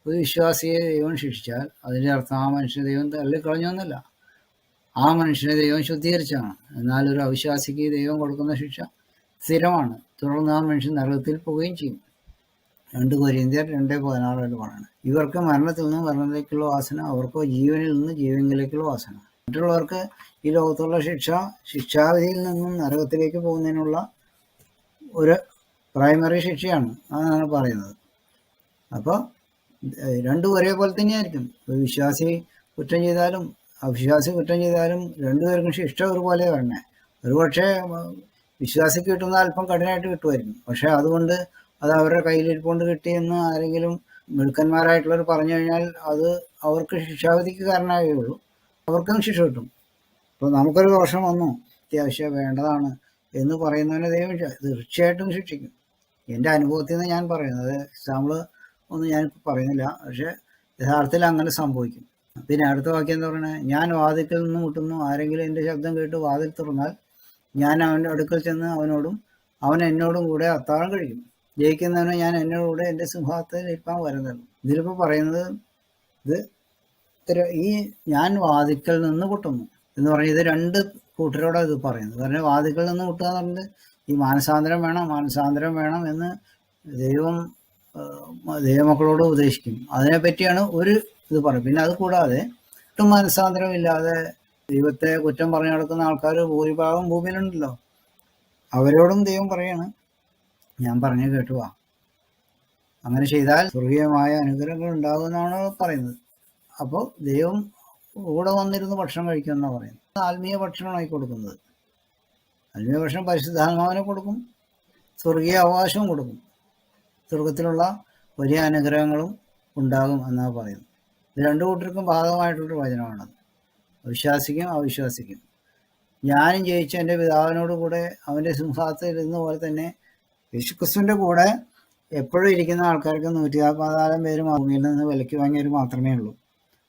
ഒരു വിശ്വാസിയെ ദൈവം ശിക്ഷിച്ചാൽ അതിൻ്റെ അർത്ഥം ആ മനുഷ്യനെ ദൈവം തള്ളിക്കളഞ്ഞൊന്നുമല്ല, ആ മനുഷ്യനെ ദൈവം ശുദ്ധീകരിച്ചാണ്. എന്നാൽ ഒരു അവിശ്വാസിക്ക് ദൈവം കൊടുക്കുന്ന ശിക്ഷ സ്ഥിരമാണ്. തുടർന്ന് ആ മനുഷ്യൻ നരകത്തിൽ പോവുകയും ചെയ്യും. 2 കൊരിന്ത്യർ 2:16 പറയണം. ഇവർക്ക് മരണത്തിൽ നിന്ന് മരണത്തിലേക്കുള്ള വാസന, അവർക്ക് ജീവനിൽ നിന്ന് ജീവനിലേക്കുള്ള വാസന. മറ്റുള്ളവർക്ക് ഈ ലോകത്തുള്ള ശിക്ഷാവിധിയിൽ നിന്നും നരകത്തിലേക്ക് പോകുന്നതിനുള്ള ഒരു പ്രൈമറി ശിക്ഷയാണ് അതാണ് പറയുന്നത്. അപ്പോൾ രണ്ടും ഒരേപോലെ തന്നെയായിരിക്കും. ഒരു വിശ്വാസി കുറ്റം ചെയ്താലും അവിശ്വാസി കുറ്റം ചെയ്താലും രണ്ടുപേർക്കും ശിക്ഷ ഒരുപോലെ വരണേ. ഒരുപക്ഷെ വിശ്വാസിക്ക് കിട്ടുന്ന അല്പം കഠിനമായിട്ട് കിട്ടുമായിരിക്കും. പക്ഷെ അതുകൊണ്ട് അത് അവരുടെ കയ്യിലിരിപ്പുകൊണ്ട് കിട്ടിയെന്ന് ആരെങ്കിലും മിടുക്കന്മാരായിട്ടുള്ളവർ പറഞ്ഞു കഴിഞ്ഞാൽ അത് അവർക്ക് ശിക്ഷാവിധിക്ക് കാരണമാകുകയുള്ളൂ. അവർക്കും ശിക്ഷ കിട്ടും. അപ്പോൾ നമുക്കൊരു ദോഷം വന്നു, അത്യാവശ്യം വേണ്ടതാണ് എന്ന് പറയുന്നവനെ ദൈവം തീർച്ചയായിട്ടും ശിക്ഷിക്കും. എൻ്റെ അനുഭവത്തിൽ നിന്ന് ഞാൻ പറയുന്നത്, എക്സാമ്പിൾ ഒന്നും ഞാനിപ്പോൾ പറയുന്നില്ല, പക്ഷെ യഥാർത്ഥത്തിൽ അങ്ങനെ സംഭവിക്കും. പിന്നെ അടുത്ത വാക്യം എന്താ പറയുന്നത്? ഞാൻ വാതിൽക്കൽ നിന്ന് മുട്ടുന്നു, ആരെങ്കിലും എൻ്റെ ശബ്ദം കേട്ട് വാതിൽ തുറന്നാൽ ഞാൻ അവൻ്റെ അടുക്കൽ ചെന്ന് അവനോടും അവൻ എന്നോടും കൂടെ അത്താഴം കഴിക്കും. ജയിക്കുന്നവനെ ഞാൻ എന്നോട് കൂടെ എൻ്റെ സിംഹാസനത്തിൽ ഇരിപ്പാൻ വരുന്നുള്ളൂ. ഇതിലിപ്പോൾ പറയുന്നത് ഈ ഞാൻ വാതിൽക്കൽ നിന്ന് മുട്ടുന്നു എന്ന് പറഞ്ഞാൽ ഇത് 2 കൂട്ടരോടാണ് ഇത് പറയുന്നത്. കാരണം വാതിൽക്കൽ നിന്ന് മുട്ടുക എന്ന് പറഞ്ഞിട്ട് ഈ മാനസാന്തരം വേണം എന്ന് ദൈവമക്കളോട് ഉപദേശിക്കും. അതിനെപ്പറ്റിയാണ് ഒരു ഇത് പറയും. പിന്നെ അത് കൂടാതെ ഒട്ടും മാനസാന്തരം ഇല്ലാതെ ദൈവത്തെ കുറ്റം പറഞ്ഞു നടക്കുന്ന ആൾക്കാർ ഭൂരിഭാഗം ഭൂമിയിലുണ്ടല്ലോ. അവരോടും ദൈവം പറയാണ്, ഞാൻ പറഞ്ഞു കേട്ടുവാ, അങ്ങനെ ചെയ്താൽ സ്വർഗീയമായ അനുഗ്രഹങ്ങൾ ഉണ്ടാകുമെന്നാണ് പറയുന്നത്. അപ്പോൾ ദൈവം കൂടെ വന്നിരുന്ന് ഭക്ഷണം കഴിക്കുമെന്നാണ് പറയുന്നത്. ആത്മീയ ഭക്ഷണമായി കൊടുക്കുന്നത്. ആത്മീയ ഭക്ഷണം പരിശുദ്ധാത്മാവിനെ കൊടുക്കും, സ്വർഗീയ അവകാശവും കൊടുക്കും, സ്വർഗത്തിലുള്ള വലിയ അനുഗ്രഹങ്ങളും ഉണ്ടാകും എന്നാണ് പറയുന്നത്. ഇത് 2 കൂട്ടർക്കും ബാധകമായിട്ടുള്ളൊരു വചനമാണത്, വിശ്വാസിക്കും അവിശ്വാസിക്കും. ഞാനും ജയിച്ച എൻ്റെ പിതാവിനോട് കൂടെ അവൻ്റെ സിംഹാസനത്തിൽ ഇരുന്ന പോലെ തന്നെ യേശുക്രിസ്തുവിൻ്റെ കൂടെ എപ്പോഴും ഇരിക്കുന്ന ആൾക്കാർക്ക് 114 പേര് ഭൂമിയിൽ നിന്ന് വിലയ്ക്ക് വാങ്ങിയവർ മാത്രമേ ഉള്ളൂ.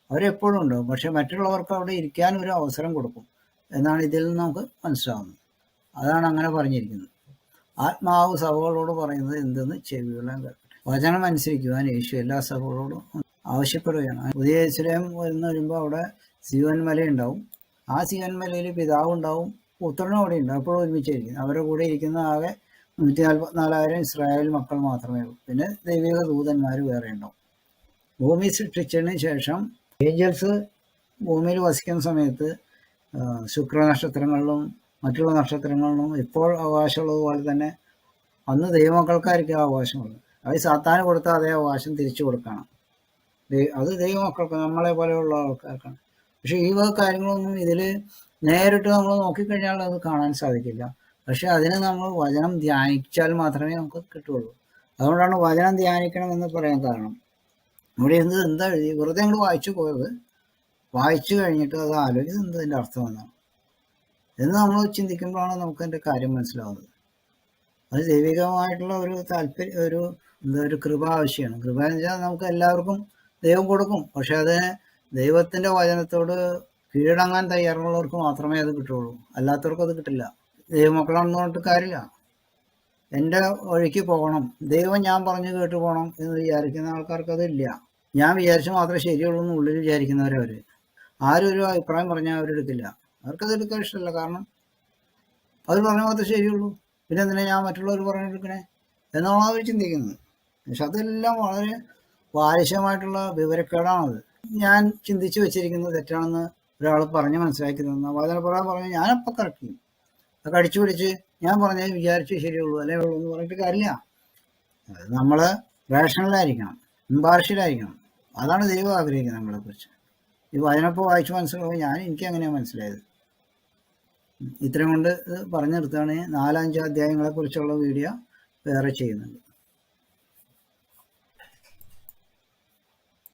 അവരെപ്പോഴും ഉണ്ടാവും. പക്ഷെ മറ്റുള്ളവർക്ക് അവിടെ ഇരിക്കാൻ ഒരു അവസരം കൊടുക്കും എന്നാണ് ഇതിൽ നിന്ന് നമുക്ക് മനസ്സിലാവുന്നത്. അതാണ് അങ്ങനെ പറഞ്ഞിരിക്കുന്നത്. ആത്മാവ് സഭകളോട് പറയുന്നത് എന്തെന്ന് ചെവികളാൻ കേൾക്കട്ടെ. വചനം അനുസരിക്കുവാൻ യേശു എല്ലാ സഭകളോടും ആവശ്യപ്പെടുകയാണ്. പുതിയ യെരൂശലേം എന്ന് വരുമ്പോൾ അവിടെ സിയോൻ മലയുണ്ടാവും. ആ സിയോൻ മലയിൽ പിതാവ് ഉണ്ടാവും, പുത്രനും അവിടെ ഉണ്ട്. അപ്പോഴും ഒരുമിച്ചായിരിക്കും. അവരുടെ കൂടെ ഇരിക്കുന്ന ആകെ 144,000 ഇസ്രായേൽ മക്കൾ മാത്രമേ ഉള്ളൂ. പിന്നെ ദൈവിക ദൂതന്മാർ വേറെ ഉണ്ടാവും. ഭൂമി സൃഷ്ടിച്ചതിന് ശേഷം ഏഞ്ചൽസ് ഭൂമിയിൽ വസിക്കുന്ന സമയത്ത് ശുക്രനക്ഷത്രങ്ങളിലും മറ്റുള്ള നക്ഷത്രങ്ങളിലും ഇപ്പോൾ അവകാശമുള്ളതുപോലെ തന്നെ അന്ന് ദൈവമക്കൾക്കായിരിക്കും അവകാശമുള്ളത്. അത് സാത്താന് കൊടുത്ത അതേ അവകാശം തിരിച്ചു കൊടുക്കണം. അത് ദൈവമക്കൾക്ക്, നമ്മളെ പോലെയുള്ള ആൾക്കാർക്കാണ്. പക്ഷെ ഈ വക കാര്യങ്ങളൊന്നും ഇതിൽ നേരിട്ട് നമ്മൾ നോക്കിക്കഴിഞ്ഞാൽ അത് കാണാൻ സാധിക്കില്ല. പക്ഷെ അതിന് നമ്മൾ വചനം ധ്യാനിച്ചാൽ മാത്രമേ നമുക്ക് കിട്ടുള്ളൂ. അതുകൊണ്ടാണ് വചനം ധ്യാനിക്കണം എന്ന് പറയാൻ കാരണം. ഇവിടെ ഇരുന്ന് എന്താ എഴുതി വെറുതെ അങ്ങോട്ട് വായിച്ചു പോയത്, വായിച്ചു കഴിഞ്ഞിട്ട് അത് ആലോചിച്ച് എന്തതിൻ്റെ അർത്ഥം എന്നാണ് എന്ന് നമ്മൾ ചിന്തിക്കുമ്പോഴാണ് നമുക്ക് അതിൻ്റെ കാര്യം മനസ്സിലാവുന്നത്. അത് ദൈവികമായിട്ടുള്ള ഒരു താല്പര്യം, ഒരു കൃപ ആവശ്യമാണ്. കൃപ എന്ന് വെച്ചാൽ നമുക്ക് എല്ലാവർക്കും ദൈവം കൊടുക്കും. പക്ഷെ അത് ദൈവത്തിൻ്റെ വചനത്തോട് കീഴടങ്ങാൻ തയ്യാറുള്ളവർക്ക് മാത്രമേ അത് കിട്ടുള്ളൂ. അല്ലാത്തവർക്കും അത് കിട്ടില്ല. ദൈവമക്കളാണെന്ന് പറഞ്ഞിട്ട് കാര്യമില്ല. എൻ്റെ വഴിക്ക് പോകണം, ദൈവം ഞാൻ പറഞ്ഞു കേട്ട് പോകണം എന്ന് വിചാരിക്കുന്ന ആൾക്കാർക്ക് അതില്ല. ഞാൻ വിചാരിച്ചു മാത്രമേ ശരിയുള്ളൂ എന്ന് ഉള്ളിൽ വിചാരിക്കുന്നവരവർ. ആരും ഒരു അഭിപ്രായം പറഞ്ഞാൽ അവരെടുക്കില്ല. അവർക്കത് എടുക്കാൻ ഇഷ്ടമല്ല. കാരണം അവർ പറഞ്ഞ മാത്രമേ ശരിയുള്ളൂ. പിന്നെ എന്തിനാ ഞാൻ മറ്റുള്ളവർ പറഞ്ഞെടുക്കണേ എന്നാണ് അവർ ചിന്തിക്കുന്നത്. പക്ഷെ അതെല്ലാം വളരെ ബാലിശമായിട്ടുള്ള വിവരക്കേടാണത്. ഞാൻ ചിന്തിച്ച് വെച്ചിരിക്കുന്നത് തെറ്റാണെന്ന് ഒരാൾ പറഞ്ഞ് മനസ്സിലാക്കി തന്ന വചനപ്രകാരം പറഞ്ഞ് ഞാനപ്പം കറക്റ്റ് ചെയ്യും. അത് കടിച്ചു പിടിച്ച് ഞാൻ പറഞ്ഞത് വിചാരിച്ച് ശരിയുള്ളൂ അല്ലേ ഉള്ളൂ എന്ന് പറഞ്ഞിട്ട് കാര്യമില്ല. നമ്മൾ റേഷണലായിരിക്കണം, ഇമ്പാർഷ്യലായിരിക്കണം. അതാണ് ദൈവം ആഗ്രഹിക്കുന്നത് നമ്മളെക്കുറിച്ച്. ഈ വചനപ്പോൾ വായിച്ച് മനസ്സിലാവുമ്പോൾ എനിക്ക് അങ്ങനെയാണ് മനസ്സിലായത്. ഇത്രയും കൊണ്ട് പറഞ്ഞു നിർത്താണ്. 4-5 അധ്യായങ്ങളെക്കുറിച്ചുള്ള വീഡിയോ വേറെ ചെയ്യുന്നുണ്ട്.